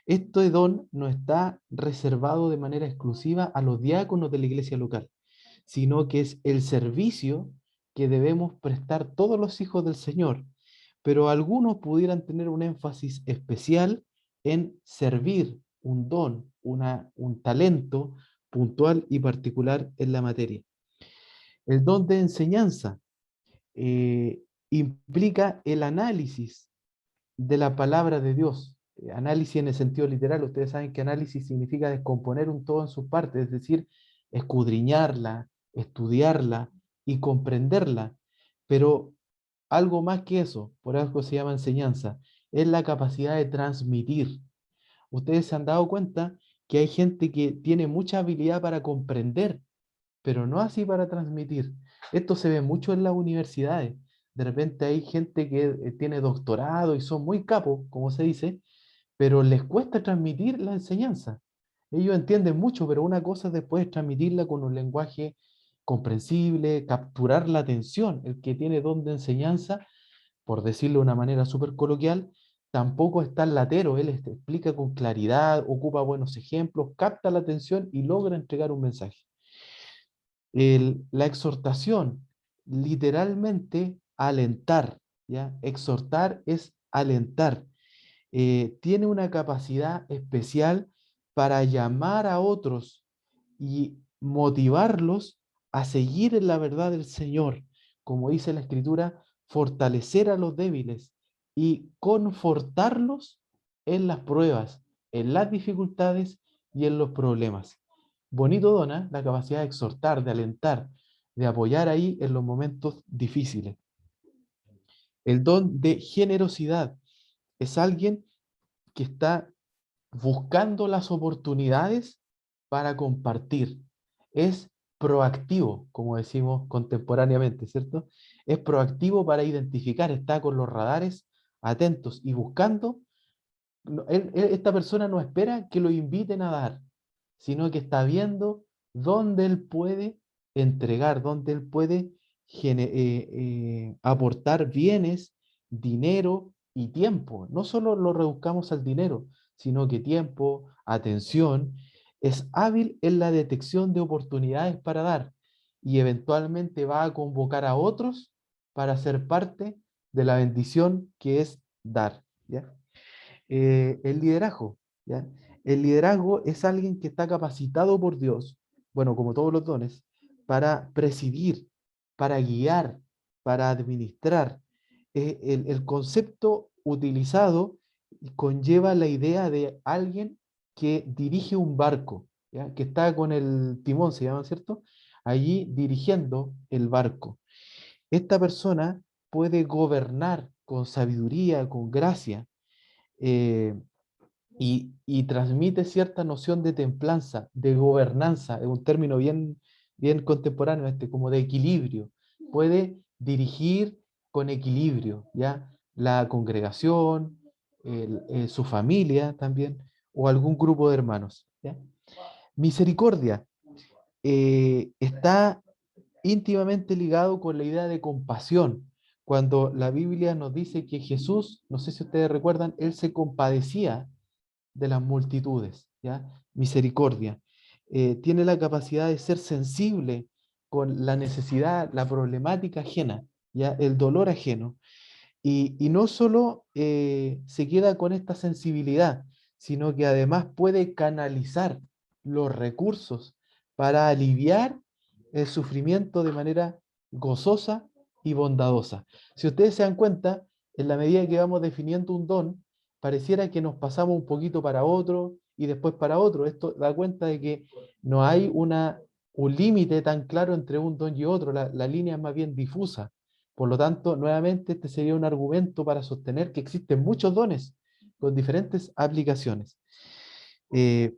Este don no está reservado de manera exclusiva a los diáconos de la iglesia local, sino que es el servicio que debemos prestar todos los hijos del Señor, pero algunos pudieran tener un énfasis especial en servir un don, un talento puntual y particular en la materia. El don de enseñanza implica el análisis de la palabra de Dios. Análisis en el sentido literal, ustedes saben que análisis significa descomponer un todo en sus partes, es decir, escudriñarla, estudiarla y comprenderla. Pero algo más que eso, por algo se llama enseñanza, es la capacidad de transmitir. Ustedes se han dado cuenta que hay gente que tiene mucha habilidad para comprender, pero no así para transmitir. Esto se ve mucho en las universidades. De repente hay gente que tiene doctorado y son muy capos, como se dice, pero les cuesta transmitir la enseñanza. Ellos entienden mucho, pero una cosa es después transmitirla con un lenguaje comprensible, capturar la atención. El que tiene don de enseñanza, por decirlo de una manera súper coloquial, tampoco es tan latero. Él explica con claridad, ocupa buenos ejemplos, capta la atención y logra entregar un mensaje. La exhortación, literalmente alentar, ¿ya? Exhortar es alentar. Tiene una capacidad especial para llamar a otros y motivarlos a seguir en la verdad del Señor. Como dice la Escritura, fortalecer a los débiles y confortarlos en las pruebas, en las dificultades y en los problemas. Bonito dona la capacidad de exhortar, de alentar, de apoyar ahí en los momentos difíciles. El don de generosidad es alguien que está buscando las oportunidades para compartir. Es proactivo, como decimos contemporáneamente, ¿cierto? Es proactivo para identificar, está con los radares atentos y buscando. Esta persona no espera que lo inviten a dar, sino que está viendo dónde él puede entregar, dónde él puede aportar bienes, dinero y tiempo. No solo lo reduzcamos al dinero, sino que tiempo, atención. Es hábil en la detección de oportunidades para dar y eventualmente va a convocar a otros para ser parte de la bendición que es dar, ¿ya? El liderazgo, ¿ya? El liderazgo es alguien que está capacitado por Dios, bueno, como todos los dones, para presidir, para guiar, para administrar. El concepto utilizado conlleva la idea de alguien que dirige un barco, ¿ya? Que está con el timón, se llama, ¿cierto? Allí dirigiendo el barco. Esta persona puede gobernar con sabiduría, con gracia, y transmite cierta noción de templanza, de gobernanza, es un término bien, bien contemporáneo, como de equilibrio. Puede dirigir con equilibrio, ¿ya? La congregación, su familia también, o algún grupo de hermanos, ¿ya? Misericordia está íntimamente ligado con la idea de compasión. Cuando la Biblia nos dice que Jesús, no sé si ustedes recuerdan, él se compadecía de las multitudes, ¿ya? Misericordia. Tiene la capacidad de ser sensible con la necesidad, la problemática ajena, ¿ya? El dolor ajeno. Y no solo se queda con esta sensibilidad, sino que además puede canalizar los recursos para aliviar el sufrimiento de manera gozosa y bondadosa. Si ustedes se dan cuenta, en la medida que vamos definiendo un don, pareciera que nos pasamos un poquito para otro y después para otro. Esto da cuenta de que no hay un límite tan claro entre un don y otro, la línea es más bien difusa. Por lo tanto, nuevamente, este sería un argumento para sostener que existen muchos dones con diferentes aplicaciones.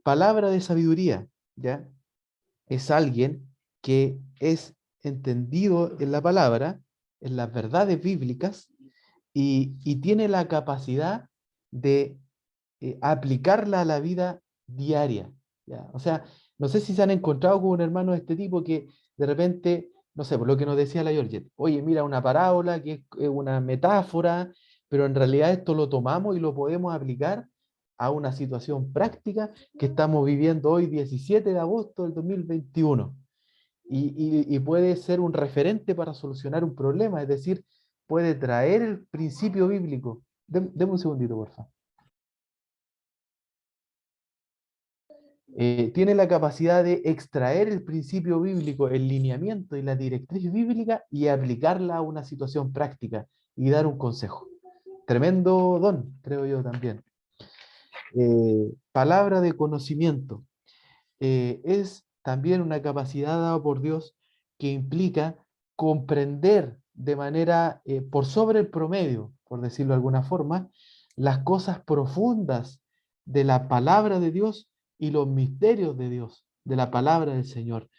Palabra de sabiduría, ¿ya? Es alguien que es entendido en la palabra, en las verdades bíblicas, y tiene la capacidad de aplicarla a la vida diaria, ¿ya? O sea, No sé si se han encontrado con un hermano de este tipo que de repente, no sé, por lo que nos decía la Georgette, oye, mira una parábola que es una metáfora, pero en realidad esto lo tomamos y lo podemos aplicar a una situación práctica que estamos viviendo hoy, 17 de agosto del 2021. Y puede ser un referente para solucionar un problema, es decir, puede traer el principio bíblico. Deme un segundito, por favor. Tiene la capacidad de extraer el principio bíblico, el lineamiento y la directriz bíblica y aplicarla a una situación práctica y dar un consejo. Tremendo don, creo yo también. Palabra de conocimiento. Es también una capacidad dada por Dios que implica comprender de manera por sobre el promedio, por decirlo de alguna forma, las cosas profundas de la palabra de Dios y los misterios de Dios, de la palabra del Señor.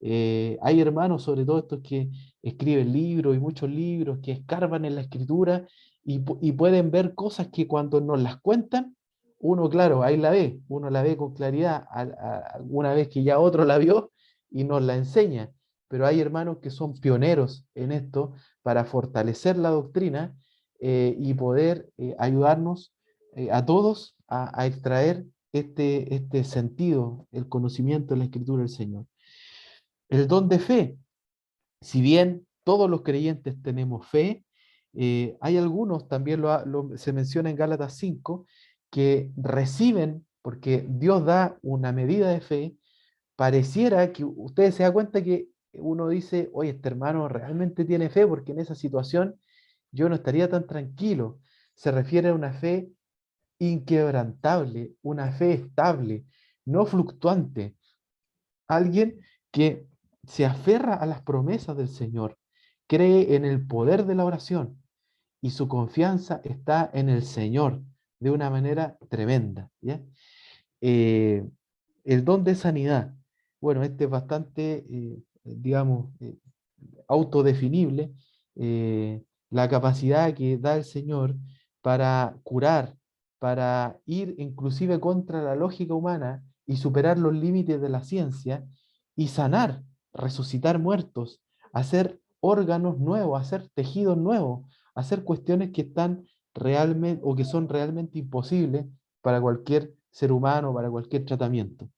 Hay hermanos, sobre todo estos que escriben libros y muchos libros, que escarban en la escritura y pueden ver cosas que cuando nos las cuentan, uno, claro, ahí la ve, uno la ve con claridad, una vez que ya otro la vio y nos la enseña. Pero hay hermanos que son pioneros en esto para fortalecer la doctrina y poder ayudarnos a todos a extraer este sentido, el conocimiento de la escritura del Señor. El don de fe, si bien todos los creyentes tenemos fe, hay algunos, también se menciona en Gálatas 5, que reciben, porque Dios da una medida de fe, pareciera que ustedes se dan cuenta que uno dice, oye, este hermano realmente tiene fe, porque en esa situación yo no estaría tan tranquilo. Se refiere a una fe inquebrantable, una fe estable, no fluctuante. Alguien que se aferra a las promesas del Señor, cree en el poder de la oración y su confianza está en el Señor de una manera tremenda. ¿Ya? Eh, el don de sanidad, bueno, este es bastante, digamos, autodefinible, la capacidad que da el Señor para curar, para ir inclusive contra la lógica humana y superar los límites de la ciencia y sanar, resucitar muertos, hacer órganos nuevos, hacer tejidos nuevos, hacer cuestiones que están realmente o que son realmente imposibles para cualquier ser humano, para cualquier tratamiento.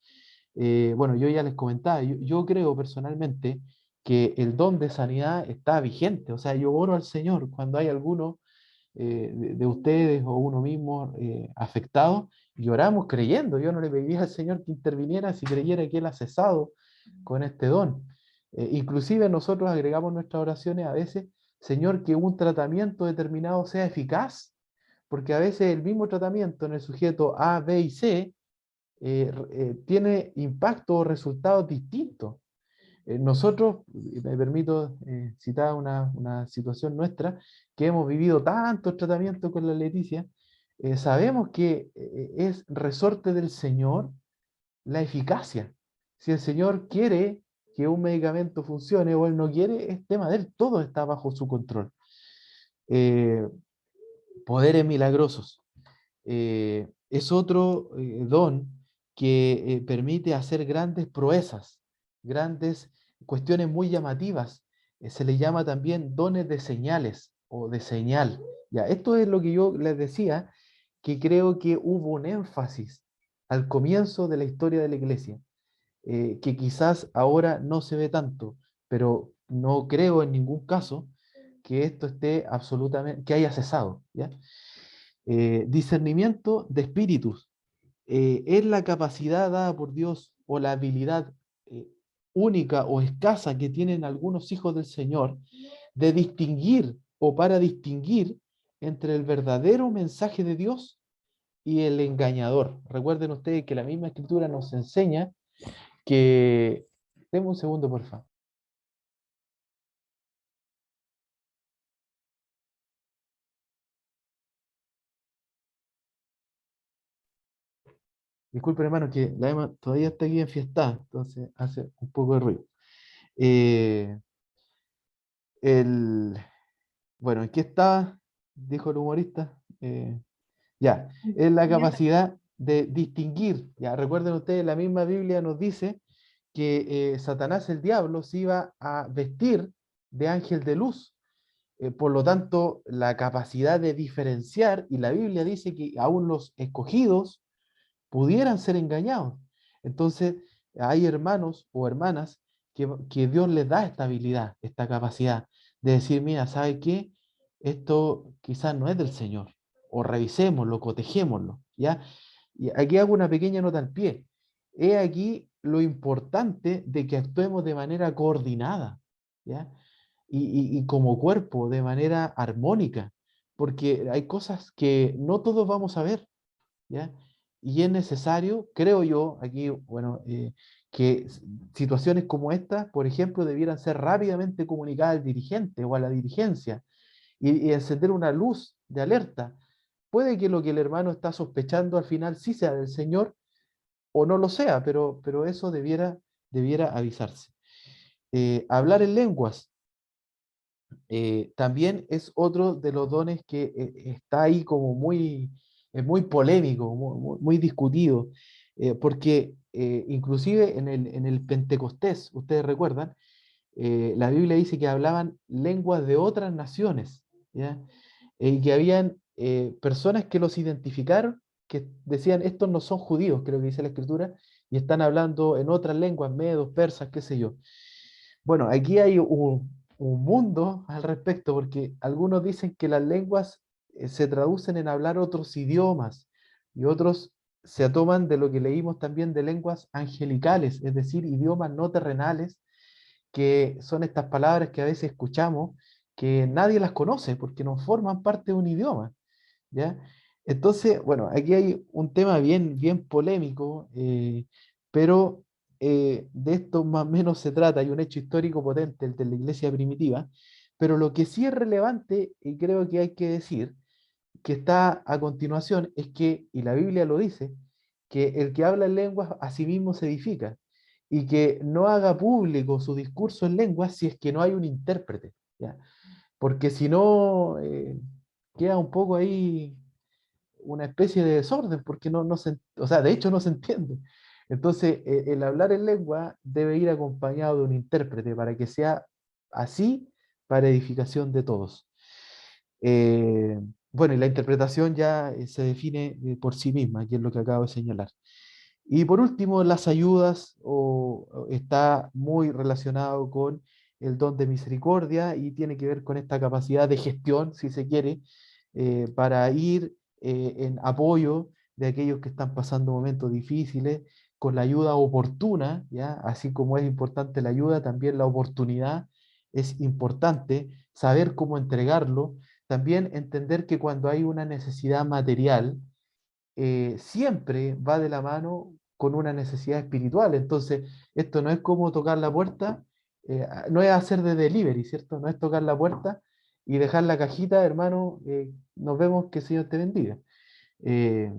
Bueno, yo ya les comentaba, yo creo personalmente que el don de sanidad está vigente. O sea, yo oro al Señor cuando hay alguno de ustedes o uno mismo afectado, y oramos creyendo. Yo no le pediría al Señor que interviniera si creyera que Él ha cesado con este don. Inclusive nosotros agregamos nuestras oraciones a veces, Señor, que un tratamiento determinado sea eficaz, porque a veces el mismo tratamiento en el sujeto A, B y C tiene impacto o resultados distintos. Nosotros, me permito citar una situación nuestra, que hemos vivido tantos tratamientos con la Leticia, sabemos que es resorte del Señor la eficacia. Si el Señor quiere que un medicamento funcione o Él no quiere, es tema de Él, todo está bajo su control. Poderes milagrosos. Es otro don que permite hacer grandes proezas, grandes cuestiones muy llamativas. Se le llama también dones de señales o de señal. Ya, esto es lo que yo les decía, que creo que hubo un énfasis al comienzo de la historia de la iglesia, que quizás ahora no se ve tanto, pero no creo en ningún caso que esto esté absolutamente, que haya cesado. ¿Ya? Discernimiento de espíritus es la capacidad dada por Dios o la habilidad única o escasa que tienen algunos hijos del Señor de distinguir o para distinguir entre el verdadero mensaje de Dios y el engañador. Recuerden ustedes que la misma escritura nos enseña que... Denme un segundo, por favor. Disculpen, hermano, que la Emma todavía está aquí enfiestada, entonces hace un poco de ruido. Bueno, ¿en qué estaba? Dijo el humorista. Ya, es la capacidad de distinguir. Ya, recuerden ustedes, la misma Biblia nos dice que Satanás, el diablo, se iba a vestir de ángel de luz. Por lo tanto, la capacidad de diferenciar, y la Biblia dice que aún los escogidos pudieran ser engañados. Entonces, hay hermanos o hermanas que Dios les da esta habilidad, esta capacidad de decir, mira, ¿sabe qué? Esto quizás no es del Señor, o revisémoslo, cotejémoslo, ¿ya? Y aquí hago una pequeña nota al pie. He aquí lo importante de que actuemos de manera coordinada, ¿ya? Y como cuerpo, de manera armónica, porque hay cosas que no todos vamos a ver, ¿ya? Y es necesario, creo yo, aquí, bueno, que situaciones como esta, por ejemplo, debieran ser rápidamente comunicadas al dirigente o a la dirigencia y encender una luz de alerta. Puede que lo que el hermano está sospechando al final sí sea del Señor o no lo sea, pero eso debiera avisarse. Hablar en lenguas también es otro de los dones que está ahí como muy polémico, muy discutido, porque inclusive en el Pentecostés, ustedes recuerdan, la Biblia dice que hablaban lenguas de otras naciones, ¿ya? Y que habían personas que los identificaron, que decían, estos no son judíos, creo que dice la Escritura, y están hablando en otras lenguas, medos, persas, qué sé yo. Bueno, aquí hay un mundo al respecto, porque algunos dicen que las lenguas se traducen en hablar otros idiomas, y otros se toman de lo que leímos también de lenguas angelicales, es decir, idiomas no terrenales, que son estas palabras que a veces escuchamos, que nadie las conoce porque no forman parte de un idioma, ¿ya? Entonces, bueno, aquí hay un tema bien polémico, pero de esto más o menos se trata. Hay un hecho histórico potente, el de la iglesia primitiva, pero lo que sí es relevante, y creo que hay que decir, que está a continuación, es que, y la Biblia lo dice, que el que habla en lenguas a sí mismo se edifica, y que no haga público su discurso en lenguas si es que no hay un intérprete, ¿ya? Porque si no, queda un poco ahí una especie de desorden, porque o sea, de hecho no se entiende. Entonces, el hablar en lengua debe ir acompañado de un intérprete para que sea así para edificación de todos. Eh, bueno, y la interpretación ya se define por sí misma, que es lo que acabo de señalar. Y por último, las ayudas está muy relacionado con el don de misericordia y tiene que ver con esta capacidad de gestión, si se quiere, para ir en apoyo de aquellos que están pasando momentos difíciles, con la ayuda oportuna, ¿ya? Así como es importante la ayuda, también la oportunidad es importante, saber cómo entregarlo, también entender que cuando hay una necesidad material, siempre va de la mano con una necesidad espiritual. Entonces, esto no es como tocar la puerta, no es hacer de delivery, ¿cierto? No es tocar la puerta y dejar la cajita, hermano, nos vemos, que el Señor te bendiga. Eh,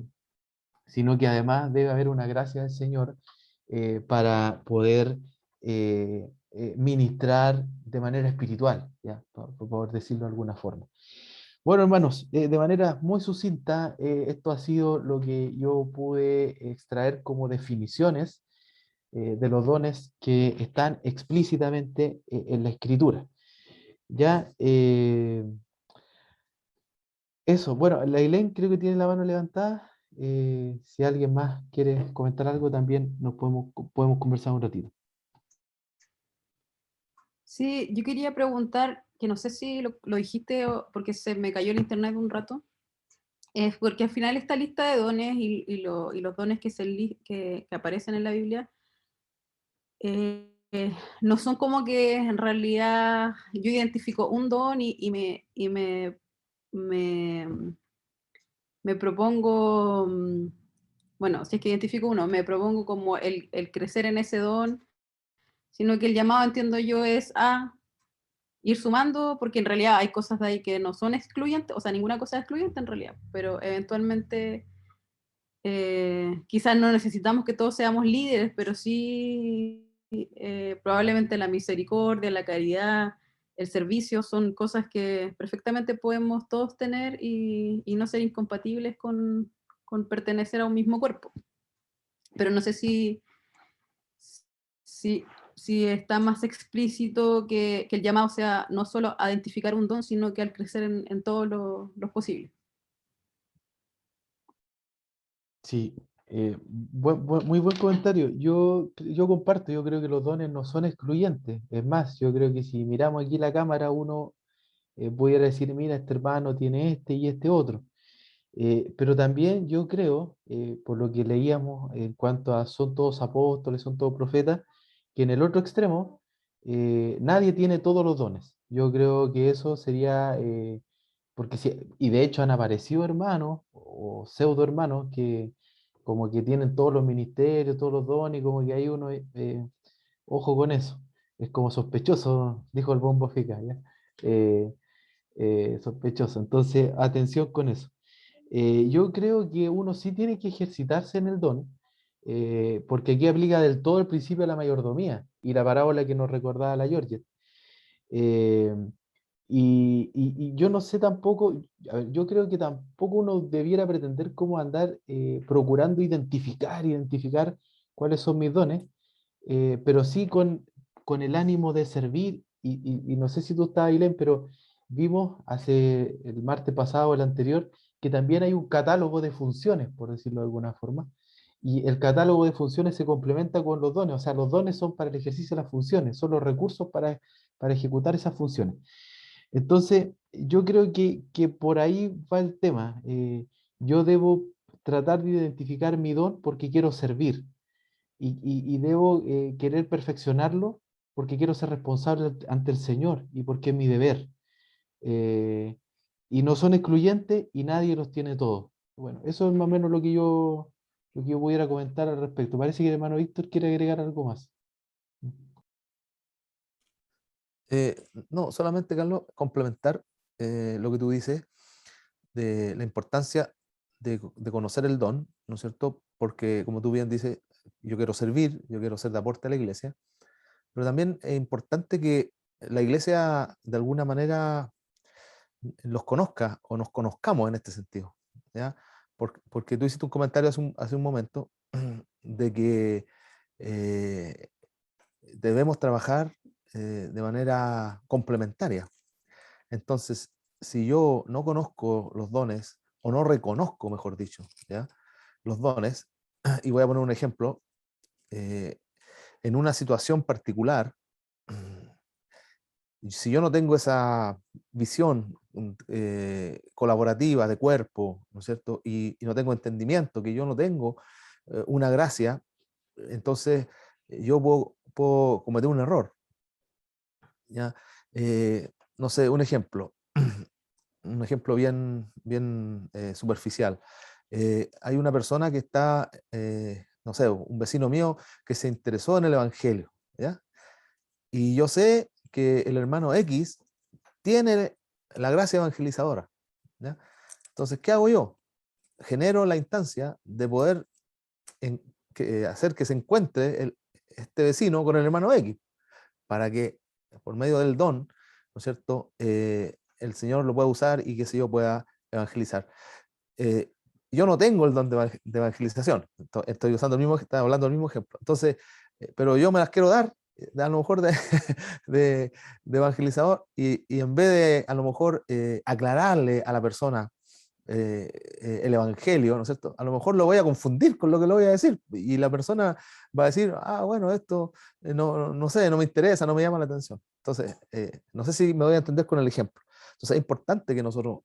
Sino que además debe haber una gracia del Señor para poder ministrar de manera espiritual, ¿ya? Por poder decirlo de alguna forma. Bueno, hermanos, de manera muy sucinta, esto ha sido lo que yo pude extraer como definiciones de los dones que están explícitamente en la Escritura. Ya, eso, bueno, la Ailén creo que tiene la mano levantada. Si alguien más quiere comentar algo, también nos podemos conversar un ratito. Sí, yo quería preguntar, que no sé si lo dijiste porque se me cayó el internet un rato, es porque al final esta lista de dones y los dones que aparecen en la Biblia no son como que en realidad yo identifico un don y me propongo, bueno, si es que identifico uno, me propongo como el crecer en ese don, sino que el llamado, entiendo yo, es a ir sumando, porque en realidad hay cosas de ahí que no son excluyentes, o sea, ninguna cosa es excluyente en realidad, pero eventualmente quizás no necesitamos que todos seamos líderes, pero sí probablemente la misericordia, la caridad, el servicio son cosas que perfectamente podemos todos tener y no ser incompatibles con pertenecer a un mismo cuerpo. Pero no sé si está más explícito que el llamado sea no solo a identificar un don, sino que al crecer en todo lo posible. Sí, muy buen comentario. Yo comparto, yo creo que los dones no son excluyentes. Es más, yo creo que si miramos aquí la cámara, uno pudiera decir, mira, este hermano tiene este y este otro. Pero también yo creo, por lo que leíamos en cuanto a son todos apóstoles, son todos profetas, que en el otro extremo nadie tiene todos los dones. Yo creo que eso sería, porque y de hecho han aparecido hermanos o pseudo hermanos que como que tienen todos los ministerios, todos los dones, y como que hay uno, ojo con eso, es como sospechoso, dijo el Bombo Fica, ¿ya? Eh, Sospechoso, entonces atención con eso. Yo creo que uno sí tiene que ejercitarse en el don, porque aquí aplica del todo el principio de la mayordomía y la parábola que nos recordaba la Georgia. Eh, y yo no sé tampoco, a ver, yo creo que tampoco uno debiera pretender como andar procurando identificar cuáles son mis dones, pero sí con el ánimo de servir. Y no sé si tú estabas, Ailén, pero vimos hace el martes pasado o el anterior que también hay un catálogo de funciones, por decirlo de alguna forma, y el catálogo de funciones se complementa con los dones, o sea, los dones son para el ejercicio de las funciones, son los recursos para ejecutar esas funciones. Entonces, yo creo que por ahí va el tema. Yo debo tratar de identificar mi don porque quiero servir y debo querer perfeccionarlo porque quiero ser responsable ante el Señor y porque es mi deber. Eh, y no son excluyentes y nadie los tiene todos. Bueno, eso es más o menos lo que yo pudiera comentar al respecto. Parece que el hermano Víctor quiere agregar algo más. No, solamente, Carlos, complementar lo que tú dices de la importancia de conocer el don, ¿no es cierto? Porque, como tú bien dices, yo quiero servir, yo quiero ser de aporte a la iglesia, pero también es importante que la iglesia, de alguna manera, los conozca o nos conozcamos en este sentido, ¿ya? Porque tú hiciste un comentario hace un momento de que eh, debemos trabajar de manera complementaria. Entonces, si yo no conozco los dones, o no reconozco, mejor dicho, ¿ya? Los dones, y voy a poner un ejemplo, en una situación particular, si yo no tengo esa visión colaborativa de cuerpo, ¿no es cierto? Y no tengo entendimiento, que yo no tengo una gracia, entonces yo puedo cometer un error, ¿ya? No sé, un ejemplo bien superficial. Hay una persona que está, no sé, un vecino mío que se interesó en el Evangelio, ¿ya? Y yo sé que el hermano X tiene la gracia evangelizadora, ¿ya? Entonces, ¿qué hago yo? Genero la instancia de poder hacer que se encuentre este vecino con el hermano X, para que por medio del don, ¿no es cierto?, el Señor lo pueda usar y que se yo pueda evangelizar. Yo no tengo el don de evangelización, estoy estaba hablando del mismo ejemplo, entonces, pero yo me las quiero dar, a lo mejor de evangelizador, y en vez de a lo mejor aclararle a la persona el evangelio, ¿no es cierto? A lo mejor lo voy a confundir con lo que le voy a decir, y la persona va a decir, ah, bueno, esto no sé, no me interesa, no me llama la atención. Entonces, no sé si me voy a entender con el ejemplo. Entonces, es importante que nosotros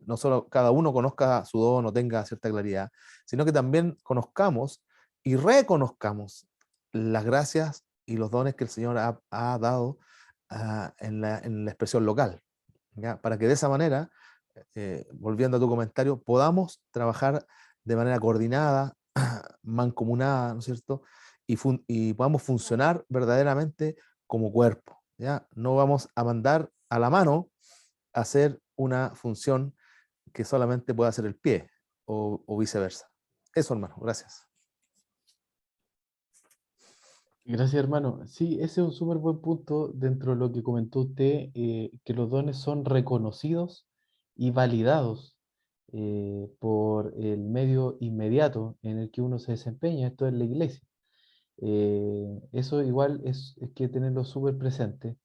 no solo cada uno conozca su don o tenga cierta claridad, sino que también conozcamos y reconozcamos las gracias y los dones que el Señor ha dado en la expresión local, ¿ya? Para que de esa manera, volviendo a tu comentario, podamos trabajar de manera coordinada, mancomunada, ¿no es cierto? Y podamos funcionar verdaderamente como cuerpo, ¿ya? No vamos a mandar a la mano a hacer una función que solamente pueda hacer el pie, o viceversa. Eso, hermano, gracias. Gracias, hermano. Sí, ese es un súper buen punto dentro de lo que comentó usted, que los dones son reconocidos y validados por el medio inmediato en el que uno se desempeña, esto es la iglesia. Eso igual es que tenerlo súper presente,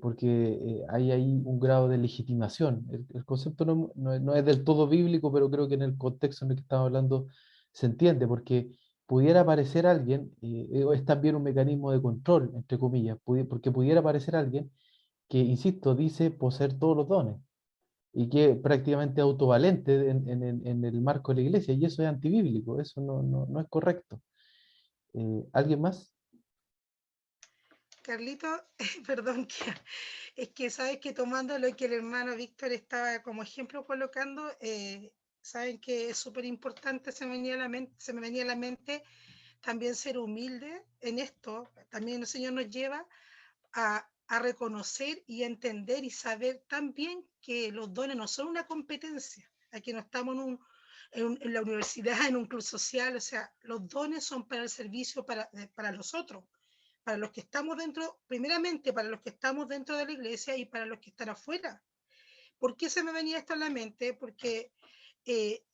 porque hay ahí un grado de legitimación. El concepto no es del todo bíblico, pero creo que en el contexto en el que estamos hablando se entiende, porque pudiera aparecer alguien, es también un mecanismo de control, entre comillas, porque pudiera aparecer alguien que, insisto, dice poseer todos los dones y que es prácticamente autovalente en el marco de la iglesia, y eso es antibíblico, eso no es correcto. ¿Alguien más? Carlito, perdón, es que sabes que tomando lo que el hermano Víctor estaba como ejemplo colocando, saben que es súper importante, se me venía a la mente también ser humilde en esto. También el Señor nos lleva a reconocer y a entender y saber también que los dones no son una competencia. Aquí no estamos en la universidad, en un club social, o sea, los dones son para el servicio, para los otros, para los que estamos dentro, primeramente para los que estamos dentro de la iglesia y para los que están afuera. ¿Por qué se me venía esto a la mente? Porque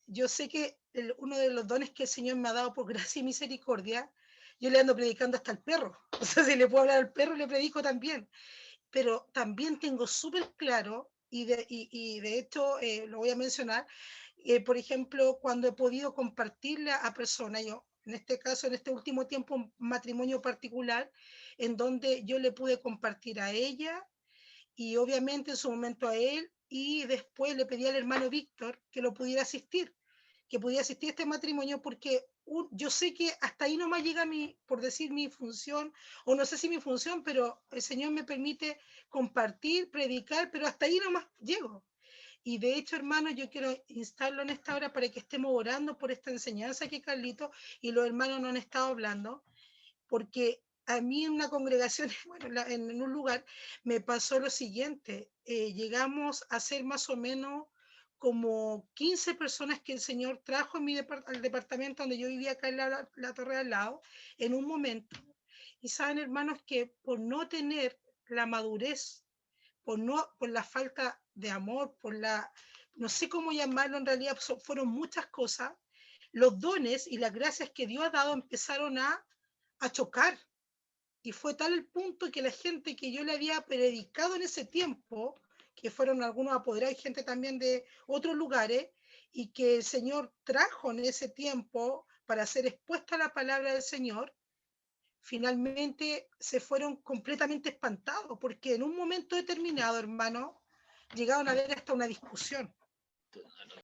yo sé que uno de los dones que el Señor me ha dado por gracia y misericordia, yo le ando predicando hasta al perro. O sea, si le puedo hablar al perro, le predico también. Pero también tengo súper claro, y de hecho lo voy a mencionar, por ejemplo, cuando he podido compartirle a personas, yo en este caso, en este último tiempo, un matrimonio particular, en donde yo le pude compartir a ella y obviamente en su momento a él, y después le pedí al hermano Víctor que lo pudiera asistir, que pudiera asistir a este matrimonio, porque yo sé que hasta ahí nomás llega por decir, mi función, o no sé si mi función, pero el Señor me permite compartir, predicar, pero hasta ahí nomás llego. Y de hecho, hermano, yo quiero instarlo en esta hora para que estemos orando por esta enseñanza que Carlito y los hermanos nos han estado hablando, porque a mí en una congregación, bueno, en un lugar, me pasó lo siguiente. Llegamos a ser más o menos como 15 personas que el Señor trajo en al departamento donde yo vivía, acá en la torre de al lado, en un momento. Y saben, hermanos, que por no tener la madurez, por la falta de amor, no sé cómo llamarlo, en realidad fueron muchas cosas, los dones y las gracias que Dios ha dado empezaron a chocar. Y fue tal el punto que la gente que yo le había predicado en ese tiempo, que fueron algunos apoderados y gente también de otros lugares, y que el Señor trajo en ese tiempo para ser expuesta a la palabra del Señor, finalmente se fueron completamente espantados, porque en un momento determinado, hermano, llegaron a ver hasta una discusión.